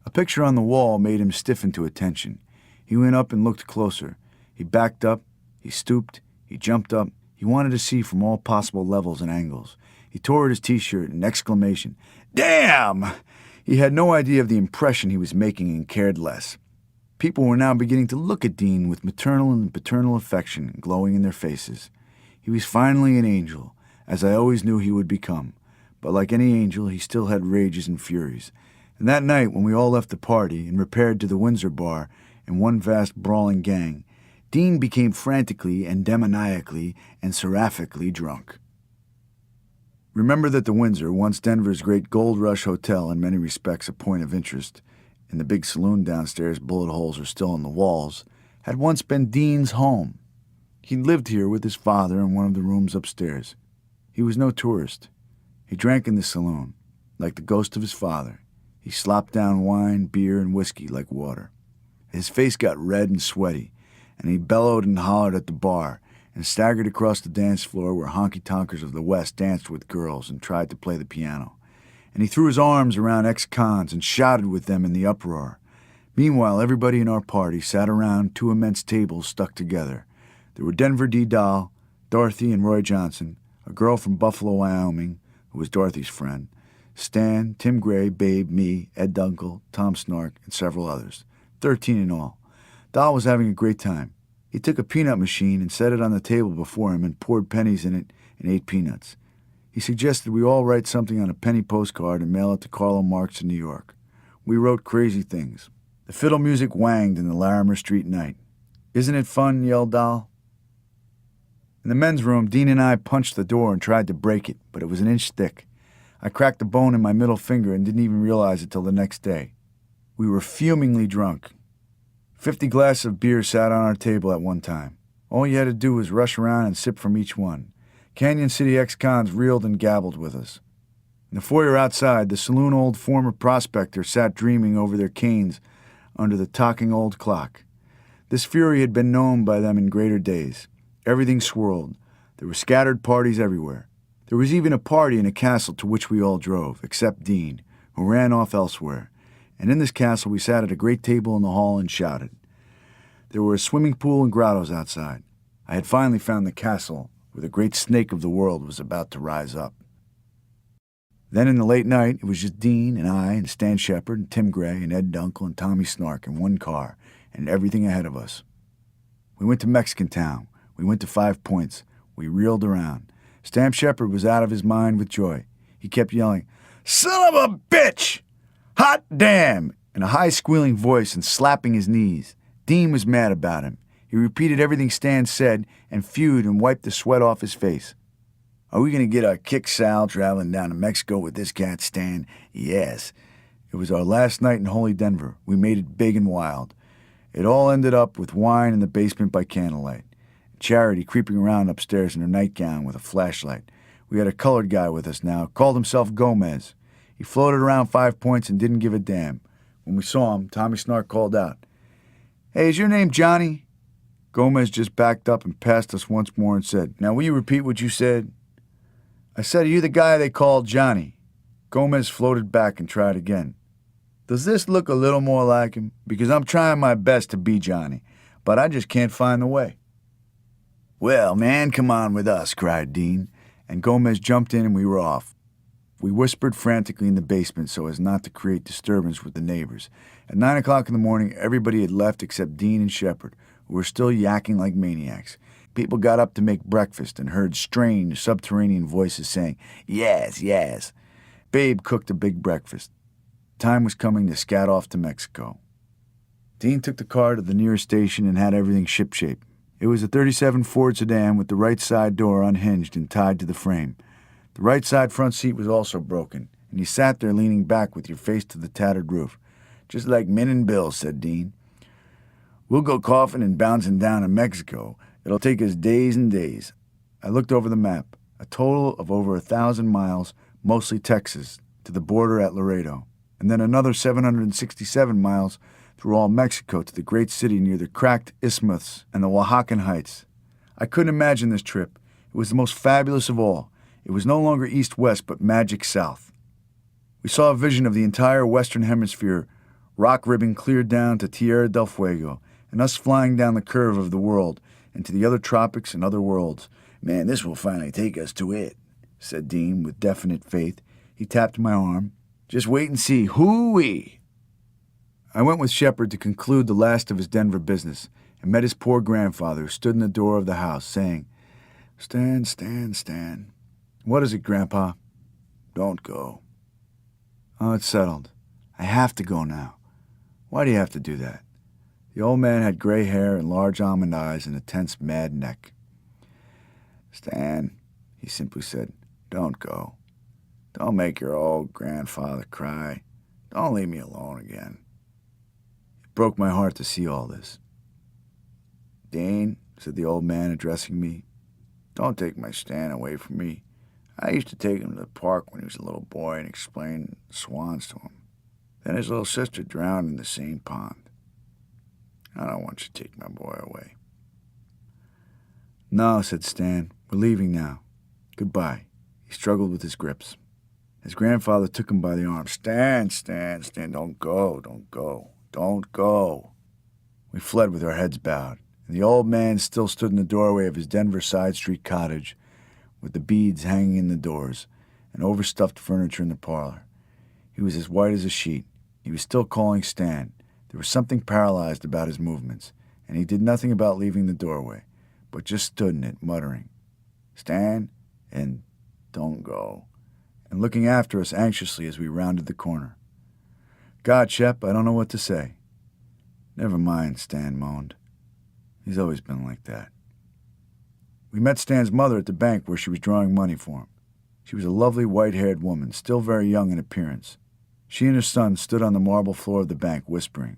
A picture on the wall made him stiffen to attention. He went up and looked closer. He backed up, he stooped, he jumped up. He wanted to see from all possible levels and angles. He tore at his T-shirt, an exclamation, "Damn!" He had no idea of the impression he was making and cared less. People were now beginning to look at Dean with maternal and paternal affection glowing in their faces. He was finally an angel, as I always knew he would become. But like any angel, he still had rages and furies. And that night, when we all left the party and repaired to the Windsor bar in one vast brawling gang, Dean became frantically and demoniacally and seraphically drunk. Remember that the Windsor, once Denver's great gold rush hotel, in many respects a point of interest, and the big saloon downstairs, bullet holes are still in the walls, had once been Dean's home. He lived here with his father in one of the rooms upstairs. He was no tourist. He drank in the saloon, like the ghost of his father. He slopped down wine, beer, and whiskey like water. His face got red and sweaty, and he bellowed and hollered at the bar, and staggered across the dance floor where honky-tonkers of the West danced with girls and tried to play the piano. And he threw his arms around ex-cons and shouted with them in the uproar. Meanwhile, everybody in our party sat around two immense tables stuck together. There were Denver D. Dahl, Dorothy and Roy Johnson, a girl from Buffalo, Wyoming, who was Dorothy's friend, Stan, Tim Gray, Babe, me, Ed Dunkel, Tom Snark, and several others. 13 in all. Dahl was having a great time. He took a peanut machine and set it on the table before him and poured pennies in it and ate peanuts. He suggested we all write something on a penny postcard and mail it to Carlo Marx in New York. We wrote crazy things. The fiddle music wanged in the Larimer Street night. "Isn't it fun?" yelled Dahl. In the men's room, Dean and I punched the door and tried to break it, but it was an inch thick. I cracked a bone in my middle finger and didn't even realize it till the next day. We were fumingly drunk. 50 glasses of beer sat on our table at one time. All you had to do was rush around and sip from each one. Canyon City ex-cons reeled and gabbled with us. In the foyer outside, the saloon old former prospector sat dreaming over their canes under the talking old clock. This fury had been known by them in greater days. Everything swirled. There were scattered parties everywhere. There was even a party in a castle to which we all drove, except Dean, who ran off elsewhere. And in this castle we sat at a great table in the hall and shouted. There were a swimming pool and grottos outside. I had finally found the castle where the great snake of the world was about to rise up. Then in the late night, it was just Dean and I and Stan Shepard and Tim Gray and Ed Dunkel and Tommy Snark in one car and everything ahead of us. We went to Mexican Town. We went to 5 Points. We reeled around. Stan Shepard was out of his mind with joy. He kept yelling, "Son of a bitch! Hot damn!" in a high squealing voice and slapping his knees. Dean was mad about him. He repeated everything Stan said and fewed and wiped the sweat off his face. "Are we going to get our kick, Sal, traveling down to Mexico with this cat, Stan?" "Yes." It was our last night in Holy Denver. We made it big and wild. It all ended up with wine in the basement by candlelight. Charity creeping around upstairs in her nightgown with a flashlight. We had a colored guy with us now, called himself Gomez. He floated around 5 Points and didn't give a damn. When we saw him, Tommy Snark called out, "Hey, is your name Johnny?" Gomez just backed up and passed us once more and said, "Now will you repeat what you said?" I said, "Are you the guy they called Johnny?" Gomez floated back and tried again. "Does this look a little more like him? Because I'm trying my best to be Johnny, but I just can't find the way." "Well, man, come on with us," cried Dean, and Gomez jumped in and we were off. We whispered frantically in the basement so as not to create disturbance with the neighbors. At 9 o'clock in the morning, everybody had left except Dean and Shepard, who were still yakking like maniacs. People got up to make breakfast and heard strange, subterranean voices saying, "Yes, yes." Babe cooked a big breakfast. Time was coming to scat off to Mexico. Dean took the car to the nearest station and had everything shipshape. It was a 37 Ford sedan with the right side door unhinged and tied to the frame. The right side front seat was also broken, and you sat there leaning back with your face to the tattered roof. "Just like Min and Bill," said Dean. "We'll go coughing and bouncing down to Mexico. It'll take us days and days." I looked over the map. A total of over 1,000 miles, mostly Texas, to the border at Laredo, and then another 767 miles through all Mexico to the great city near the cracked isthmus and the Oaxacan heights. I couldn't imagine this trip. It was the most fabulous of all. It was no longer east-west, but magic south. We saw a vision of the entire western hemisphere, rock ribbon cleared down to Tierra del Fuego, and us flying down the curve of the world into the other tropics and other worlds. "Man, this will finally take us to it," said Dean with definite faith. He tapped my arm. "Just wait and see. Hoo-wee!" I went with Shepard to conclude the last of his Denver business and met his poor grandfather, who stood in the door of the house, saying, "Stan, Stan, Stan." "What is it, Grandpa?" "Don't go." "Oh, it's settled. I have to go now." "Why do you have to do that?" The old man had gray hair and large almond eyes and a tense, mad neck. "Stan," he simply said, "don't go. Don't make your old grandfather cry. Don't leave me alone again." It broke my heart to see all this. "Dean," said the old man, addressing me, "don't take my Stan away from me. I used to take him to the park when he was a little boy and explain swans to him. Then his little sister drowned in the same pond. I don't want you to take my boy away." "No," said Stan. "We're leaving now. Goodbye." He struggled with his grips. His grandfather took him by the arm. "Stan, Stan, Stan, don't go, don't go, don't go." We fled with our heads bowed, and the old man still stood in the doorway of his Denver side street cottage, with the beads hanging in the doors and overstuffed furniture in the parlor. He was as white as a sheet. He was still calling Stan. There was something paralyzed about his movements, and he did nothing about leaving the doorway, but just stood in it, muttering, "Stan," and "don't go," and looking after us anxiously as we rounded the corner. "God, Shep, I don't know what to say." "Never mind," Stan moaned. "He's always been like that." We met Stan's mother at the bank where she was drawing money for him. She was a lovely white-haired woman, still very young in appearance. She and her son stood on the marble floor of the bank, whispering.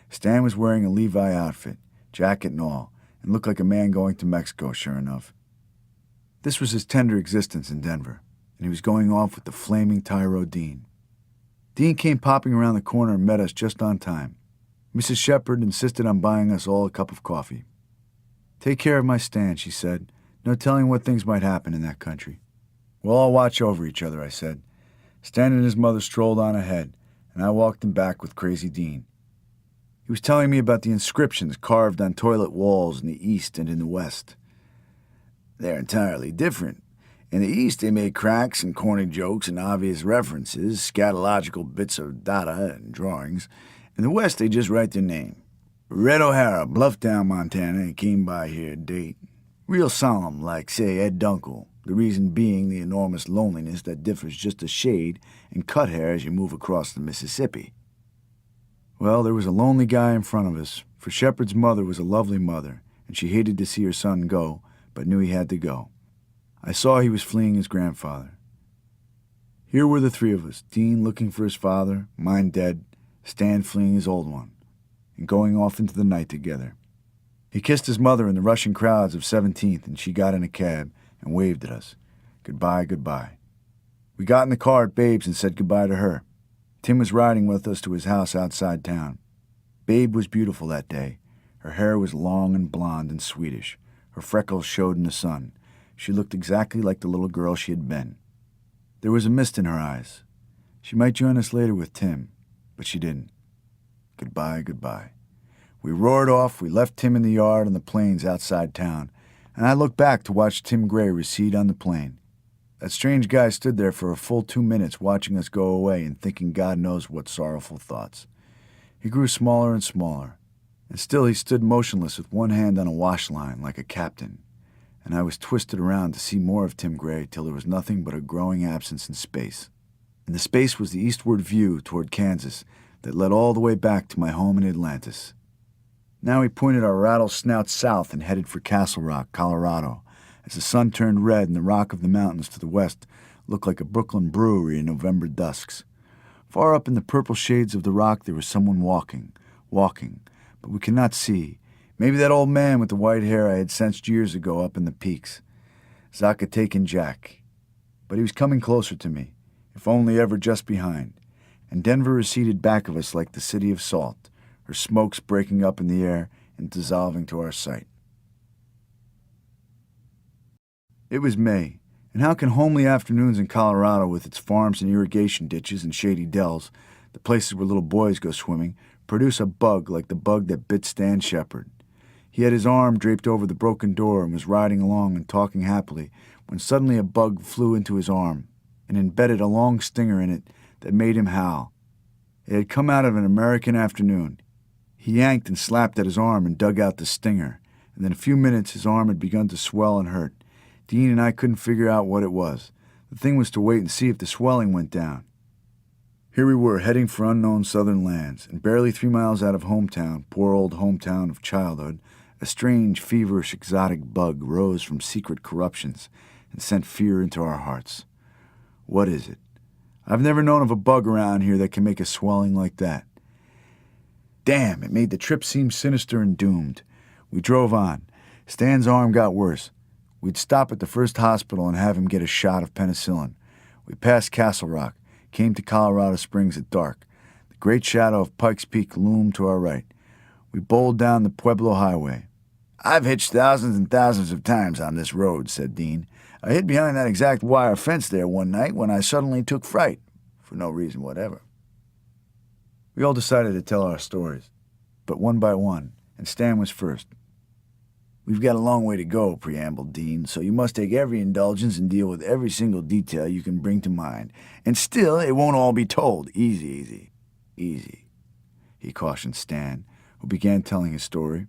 Stan was wearing a Levi outfit, jacket and all, and looked like a man going to Mexico, sure enough. This was his tender existence in Denver, and he was going off with the flaming tyro Dean. Dean came popping around the corner and met us just on time. Mrs. Shepard insisted on buying us all a cup of coffee. "Take care of my Stan," she said. "No telling what things might happen in that country." "We'll all watch over each other," I said. Stan and his mother strolled on ahead, and I walked in back with Crazy Dean. He was telling me about the inscriptions carved on toilet walls in the East and in the West. "They're entirely different. In the East, they make cracks and corny jokes and obvious references, scatological bits of data and drawings. In the West, they just write their name. Red O'Hara, Blufftown, Montana, and came by here date. Real solemn, like, say, Ed Dunkel, the reason being the enormous loneliness that differs just a shade in cut hair as you move across the Mississippi." Well, there was a lonely guy in front of us, for Shepard's mother was a lovely mother, and she hated to see her son go, but knew he had to go. I saw he was fleeing his grandfather. Here were the three of us, Dean looking for his father, mine dead, Stan fleeing his old one, and going off into the night together. He kissed his mother in the rushing crowds of 17th, and she got in a cab and waved at us. Goodbye, goodbye. We got in the car at Babe's and said goodbye to her. Tim was riding with us to his house outside town. Babe was beautiful that day. Her hair was long and blonde and Swedish. Her freckles showed in the sun. She looked exactly like the little girl she had been. There was a mist in her eyes. She might join us later with Tim, but she didn't. Goodbye, goodbye. We roared off. We left Tim in the yard on the plains outside town, and I looked back to watch Tim Gray recede on the plain. That strange guy stood there for a full 2 minutes watching us go away and thinking God knows what sorrowful thoughts. He grew smaller and smaller, and still he stood motionless with one hand on a wash line like a captain, and I was twisted around to see more of Tim Gray till there was nothing but a growing absence in space. And the space was the eastward view toward Kansas that led all the way back to my home in Atlantis. Now he pointed our rattlesnouts south and headed for Castle Rock, Colorado, as the sun turned red and the rock of the mountains to the west looked like a Brooklyn brewery in November dusks. Far up in the purple shades of the rock there was someone walking, but we could not see. Maybe that old man with the white hair I had sensed years ago up in the peaks. Zacatecas Jack. But he was coming closer to me, if only ever just behind, and Denver receded back of us like the city of salt, her smokes breaking up in the air and dissolving to our sight. It was May, and how can homely afternoons in Colorado with its farms and irrigation ditches and shady dells, the places where little boys go swimming, produce a bug like the bug that bit Stan Shepard? He had his arm draped over the broken door and was riding along and talking happily when suddenly a bug flew into his arm and embedded a long stinger in it that made him howl. It had come out of an American afternoon. He yanked and slapped at his arm and dug out the stinger, and in a few minutes his arm had begun to swell and hurt. Dean and I couldn't figure out what it was. The thing was to wait and see if the swelling went down. Here we were, heading for unknown southern lands, and barely 3 miles out of hometown, poor old hometown of childhood, a strange, feverish, exotic bug rose from secret corruptions and sent fear into our hearts. What is it? I've never known of a bug around here that can make a swelling like that. Damn, it made the trip seem sinister and doomed. We drove on. Stan's arm got worse. We'd stop at the first hospital and have him get a shot of penicillin. We passed Castle Rock, came to Colorado Springs at dark. The great shadow of Pikes Peak loomed to our right. We bowled down the Pueblo Highway. "I've hitched thousands and thousands of times on this road," said Dean. "I hid behind that exact wire fence there one night when I suddenly took fright, for no reason whatever." We all decided to tell our stories, but one by one, and Stan was first. "We've got a long way to go," preambled Dean, "so you must take every indulgence and deal with every single detail you can bring to mind. And still, it won't all be told. Easy, he cautioned Stan, who began telling his story.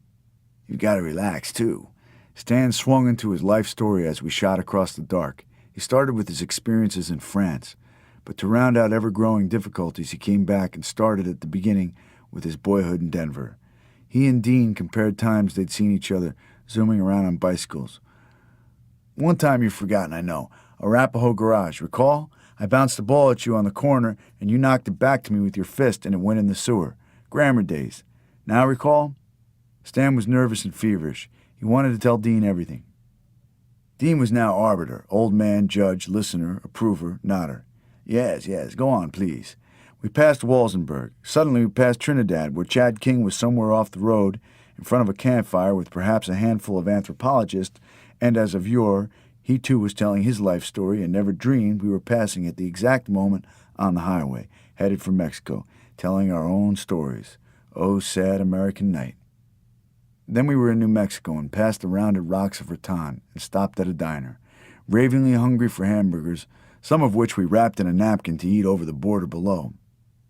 "You've got to relax, too." Stan swung into his life story as we shot across the dark. He started with his experiences in France, but to round out ever-growing difficulties, he came back and started at the beginning with his boyhood in Denver. He and Dean compared times they'd seen each other zooming around on bicycles. "One time you've forgotten, I know. Arapahoe Garage, recall? I bounced the ball at you on the corner, and you knocked it back to me with your fist, and it went in the sewer. Grammar days. Now recall?" Stan was nervous and feverish. He wanted to tell Dean everything. Dean was now arbiter, old man, judge, listener, approver, nodder. Yes, go on, please." We passed Walsenburg. Suddenly we passed Trinidad, where Chad King was somewhere off the road, in front of a campfire with perhaps a handful of anthropologists, and as of yore, he too was telling his life story and never dreamed we were passing at the exact moment on the highway, headed for Mexico, telling our own stories. Oh, sad American night. Then we were in New Mexico and passed the rounded rocks of Raton and stopped at a diner, ravingly hungry for hamburgers, some of which we wrapped in a napkin to eat over the border below.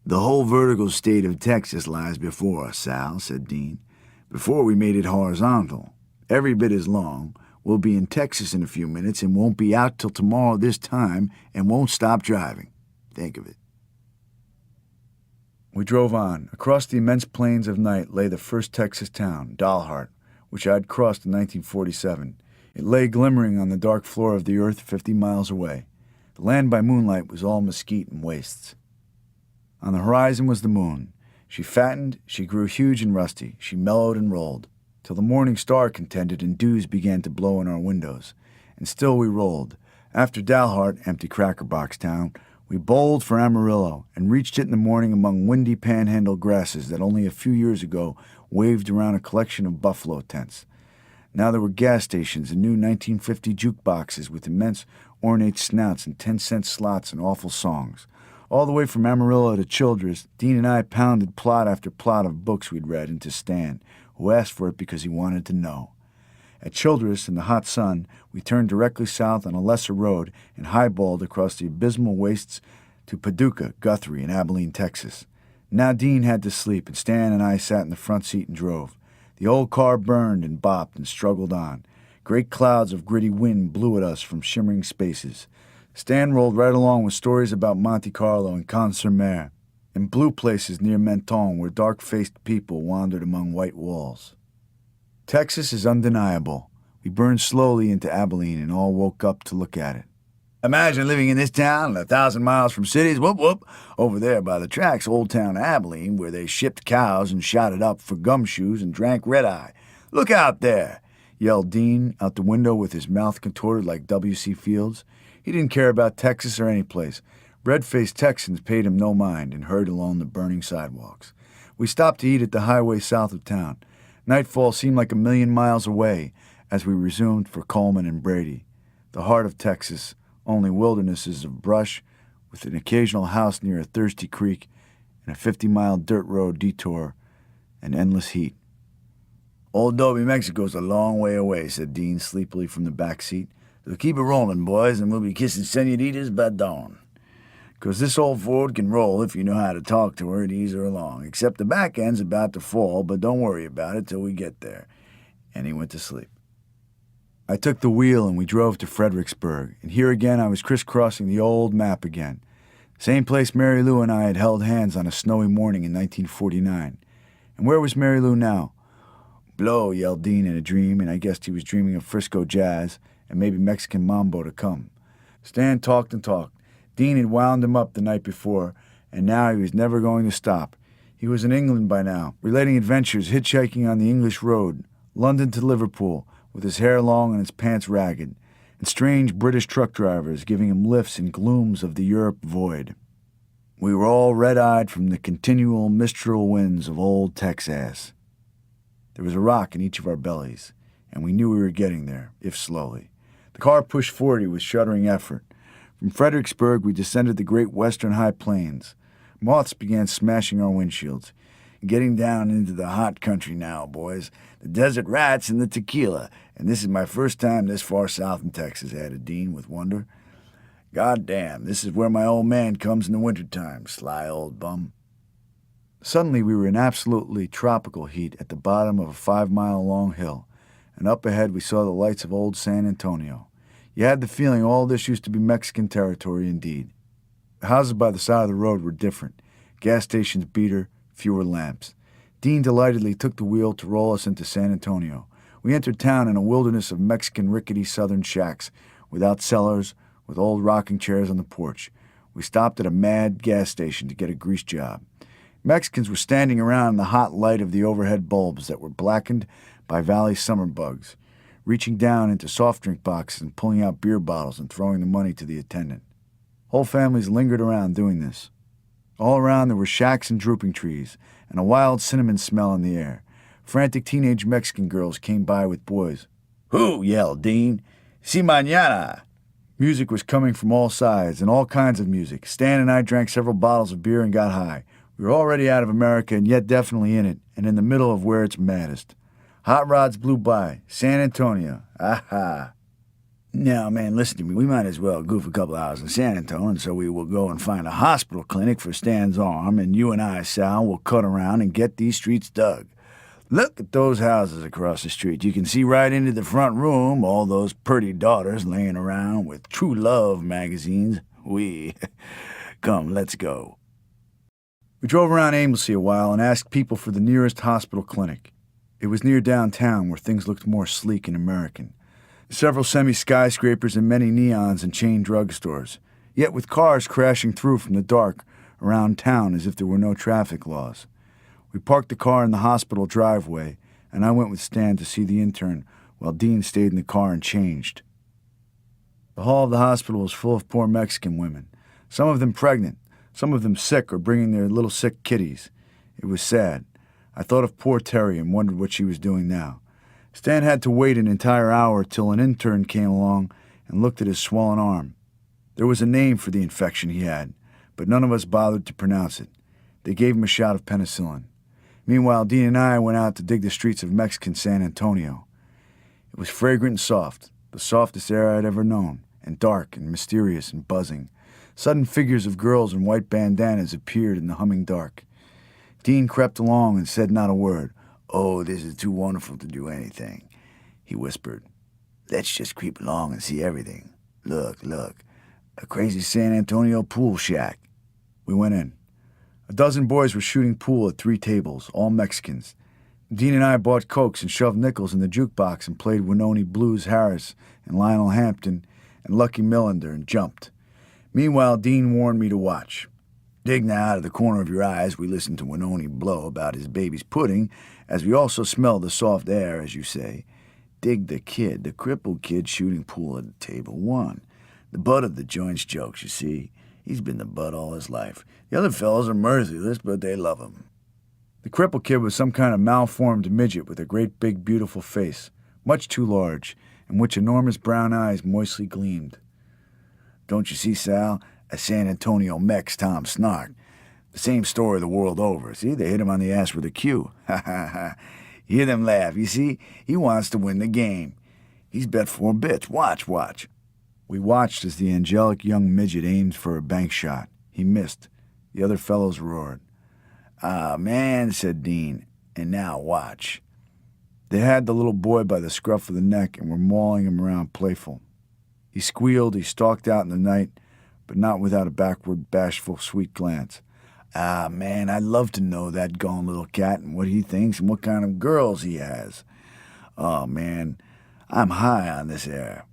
"The whole vertical state of Texas lies before us, Sal," said Dean. "Before we made it horizontal. Every bit as long. We'll be in Texas in a few minutes and won't be out till tomorrow this time and won't stop driving. Think of it." We drove on. Across the immense plains of night lay the first Texas town, Dalhart, which I had crossed in 1947. It lay glimmering on the dark floor of the earth 50 miles away. The land by moonlight was all mesquite and wastes. On the horizon was the moon. She fattened, she grew huge and rusty, she mellowed and rolled, till the morning star contended and dews began to blow in our windows. And still we rolled. After Dalhart, empty cracker box town, we bowled for Amarillo and reached it in the morning among windy panhandle grasses that only a few years ago waved around a collection of buffalo tents. Now there were gas stations and new 1950 jukeboxes with immense ornate snouts and 10-cent slots and awful songs. All the way from Amarillo to Childress, Dean and I pounded plot after plot of books we'd read into Stan, who asked for it because he wanted to know. At Childress, in the hot sun, we turned directly south on a lesser road and highballed across the abysmal wastes to Paducah, Guthrie, and Abilene, Texas. Now Dean had to sleep, and Stan and I sat in the front seat and drove. The old car burned and bopped and struggled on. Great clouds of gritty wind blew at us from shimmering spaces. Stan rolled right along with stories about Monte Carlo and Cannes-sur-Mer, and blue places near Menton where dark-faced people wandered among white walls. Texas is undeniable. We burned slowly into Abilene and all woke up to look at it. Imagine living in this town 1,000 miles from cities, whoop whoop, over there by the tracks, Old Town Abilene, where they shipped cows and shot it up for gumshoes and drank red-eye. Look out there, yelled Dean out the window with his mouth contorted like W.C. Fields. He didn't care about Texas or any place. Red-faced Texans paid him no mind and hurried along the burning sidewalks. We stopped to eat at the highway south of town. Nightfall seemed like 1,000,000 miles away as we resumed for Coleman and Brady. The heart of Texas, only wildernesses of brush, with an occasional house near a thirsty creek and a 50-mile dirt road detour and endless heat. Old Dobie, Mexico's a long way away, said Dean sleepily from the back seat. So keep it rolling, boys, and we'll be kissing senoritas by dawn. 'Cause this old Ford can roll if you know how to talk to her and ease her along, except the back end's about to fall, but don't worry about it till we get there. And he went to sleep. I took the wheel and we drove to Fredericksburg, and here again I was crisscrossing the old map again. Same place Mary Lou and I had held hands on a snowy morning in 1949. And where was Mary Lou now? Blow, yelled Dean in a dream, and I guessed he was dreaming of Frisco jazz and maybe Mexican mambo to come. Stan talked and talked. Dean had wound him up the night before, and now he was never going to stop. He was in England by now, relating adventures hitchhiking on the English road, London to Liverpool, with his hair long and his pants ragged, and strange British truck drivers giving him lifts in glooms of the Europe void. We were all red-eyed from the continual mistral winds of old Texas. There was a rock in each of our bellies, and we knew we were getting there, if slowly. The car pushed 40 with shuddering effort. From Fredericksburg, we descended the great western high plains. Moths began smashing our windshields. Getting down into the hot country now, boys. The desert rats and the tequila. And this is my first time this far south in Texas, added Dean with wonder. God damn, this is where my old man comes in the wintertime, sly old bum. Suddenly we were in absolutely tropical heat at the bottom of a 5-mile-long hill, and up ahead we saw the lights of old San Antonio. You had the feeling all this used to be Mexican territory indeed. The houses by the side of the road were different. Gas stations beater, fewer lamps. Dean delightedly took the wheel to roll us into San Antonio. We entered town in a wilderness of Mexican rickety southern shacks, without cellars, with old rocking chairs on the porch. We stopped at a mad gas station to get a grease job. Mexicans were standing around in the hot light of the overhead bulbs that were blackened by valley summer bugs, reaching down into soft drink boxes and pulling out beer bottles and throwing the money to the attendant. Whole families lingered around doing this. All around there were shacks and drooping trees, and a wild cinnamon smell in the air. Frantic teenage Mexican girls came by with boys. "Who?" yelled Dean. "Si mañana." Music was coming from all sides, and all kinds of music. Stan and I drank several bottles of beer and got high. We were already out of America and yet definitely in it, and in the middle of where it's maddest. Hot rods blew by. San Antonio. Aha. Now, man, listen to me. We might as well goof a couple hours in San Antonio, and so we will go and find a hospital clinic for Stan's arm, and you and I, Sal, will cut around and get these streets dug. Look at those houses across the street. You can see right into the front room, all those pretty daughters laying around with True Love magazines. Come, let's go. We drove around aimlessly a while and asked people for the nearest hospital clinic. It was near downtown where things looked more sleek and American. Several semi-skyscrapers and many neons and chain drugstores, yet with cars crashing through from the dark around town as if there were no traffic laws. We parked the car in the hospital driveway, and I went with Stan to see the intern while Dean stayed in the car and changed. The hall of the hospital was full of poor Mexican women, some of them pregnant, some of them sick or bringing their little sick kiddies. It was sad. I thought of poor Terry and wondered what she was doing now. Stan had to wait an entire hour till an intern came along and looked at his swollen arm. There was a name for the infection he had, but none of us bothered to pronounce it. They gave him a shot of penicillin. Meanwhile, Dean and I went out to dig the streets of Mexican San Antonio. It was fragrant and soft, the softest air I'd ever known, and dark and mysterious and buzzing. Sudden figures of girls in white bandanas appeared in the humming dark. Dean crept along and said not a word. "Oh, this is too wonderful to do anything," he whispered. "Let's just creep along and see everything. Look, a crazy San Antonio pool shack." We went in. A dozen boys were shooting pool at 3 tables, all Mexicans. Dean and I bought Cokes and shoved nickels in the jukebox and played Winoni Blues Harris and Lionel Hampton and Lucky Millinder and jumped. Meanwhile, Dean warned me to watch. "Dig now out of the corner of your eyes." We listened to Winoni blow about his baby's pudding, as we also smelled the soft air, as you say. Dig the kid, the crippled kid shooting pool at table 1. The butt of the joint's jokes, you see. He's been the butt all his life. The other fellows are merciless, but they love him. The crippled kid was some kind of malformed midget with a great big beautiful face, much too large, in which enormous brown eyes moistly gleamed. "Don't you see, Sal? A San Antonio Mex Tom Snark. The same story the world over. See, they hit him on the ass with a cue. Ha ha ha. Hear them laugh. You see, he wants to win the game. He's bet 4 bits. Watch. We watched as the angelic young midget aimed for a bank shot. He missed. The other fellows roared. "Ah, man," said Dean. "And now watch." They had the little boy by the scruff of the neck and were mauling him around playful. He squealed, he stalked out in the night, but not without a backward, bashful, sweet glance. "Ah, man, I'd love to know that gone little cat and what he thinks and what kind of girls he has. Oh, man, I'm high on this air."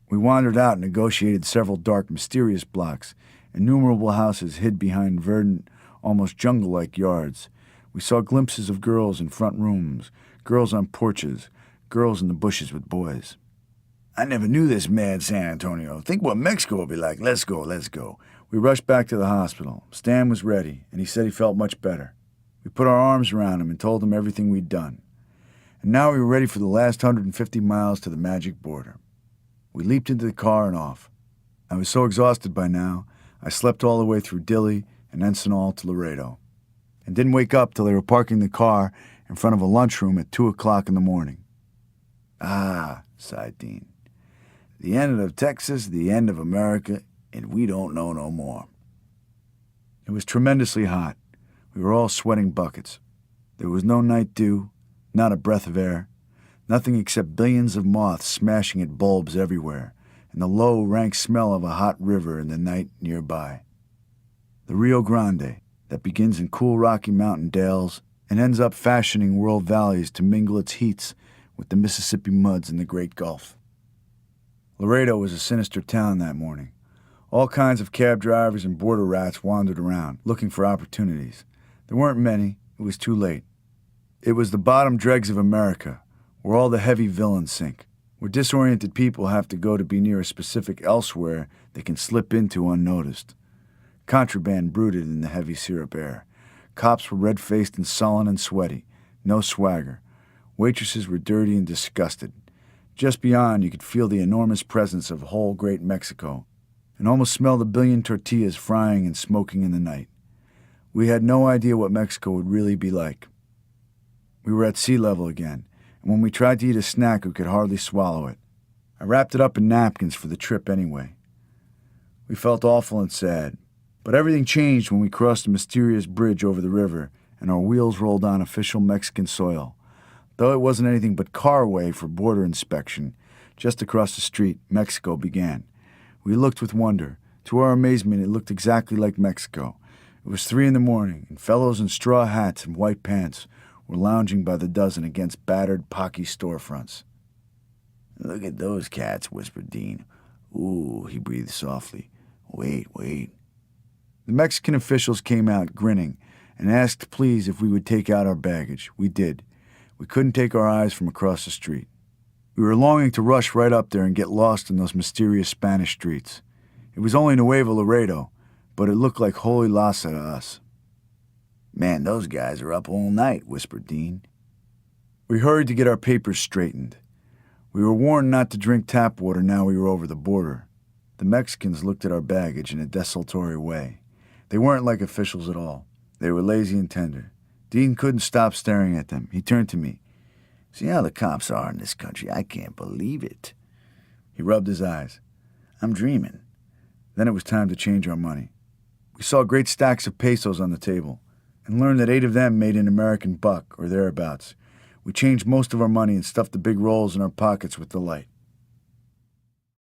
We wandered out and negotiated several dark, mysterious blocks. Innumerable houses hid behind verdant, almost jungle-like yards. We saw glimpses of girls in front rooms, girls on porches, girls in the bushes with boys. "I never knew this mad San Antonio. Think what Mexico would be like. Let's go. We rushed back to the hospital. Stan was ready, and he said he felt much better. We put our arms around him and told him everything we'd done. And now we were ready for the last 150 miles to the magic border. We leaped into the car and off. I was so exhausted by now, I slept all the way through Dilley and Encinal to Laredo, and didn't wake up till they were parking the car in front of a lunchroom at 2 o'clock in the morning. "Ah," sighed Dean. "The end of Texas, the end of America, and we don't know no more." It was tremendously hot. We were all sweating buckets. There was no night dew, not a breath of air, nothing except billions of moths smashing at bulbs everywhere, and the low, rank smell of a hot river in the night nearby. The Rio Grande, that begins in cool Rocky Mountain dales and ends up fashioning world valleys to mingle its heats with the Mississippi muds in the Great Gulf. Laredo was a sinister town that morning. All kinds of cab drivers and border rats wandered around, looking for opportunities. There weren't many. It was too late. It was the bottom dregs of America, where all the heavy villains sink, where disoriented people have to go to be near a specific elsewhere they can slip into unnoticed. Contraband brooded in the heavy syrup air. Cops were red-faced and sullen and sweaty. No swagger. Waitresses were dirty and disgusted. Just beyond, you could feel the enormous presence of whole great Mexico, and almost smell the billion tortillas frying and smoking in the night. We had no idea what Mexico would really be like. We were at sea level again, and when we tried to eat a snack, we could hardly swallow it. I wrapped it up in napkins for the trip anyway. We felt awful and sad, but everything changed when we crossed a mysterious bridge over the river and our wheels rolled on official Mexican soil. Though it wasn't anything but carway for border inspection, just across the street, Mexico began. We looked with wonder. To our amazement, it looked exactly like Mexico. It was 3 a.m, and fellows in straw hats and white pants were lounging by the dozen against battered, pocky storefronts. "Look at those cats," whispered Dean. "Ooh," he breathed softly. Wait. The Mexican officials came out, grinning, and asked please if we would take out our baggage. We did. We couldn't take our eyes from across the street. We were longing to rush right up there and get lost in those mysterious Spanish streets. It was only Nuevo Laredo, but it looked like Holy Lhasa to us. "Man, those guys are up all night," whispered Dean. We hurried to get our papers straightened. We were warned not to drink tap water now we were over the border. The Mexicans looked at our baggage in a desultory way. They weren't like officials at all. They were lazy and tender. Dean couldn't stop staring at them. He turned to me. See how the cops are in this country. I can't believe it. He rubbed his eyes. I'm dreaming. Then it was time to change our money. We saw great stacks of pesos on the table and learned that 8 of them made an American buck or thereabouts. We changed most of our money and stuffed the big rolls in our pockets with delight.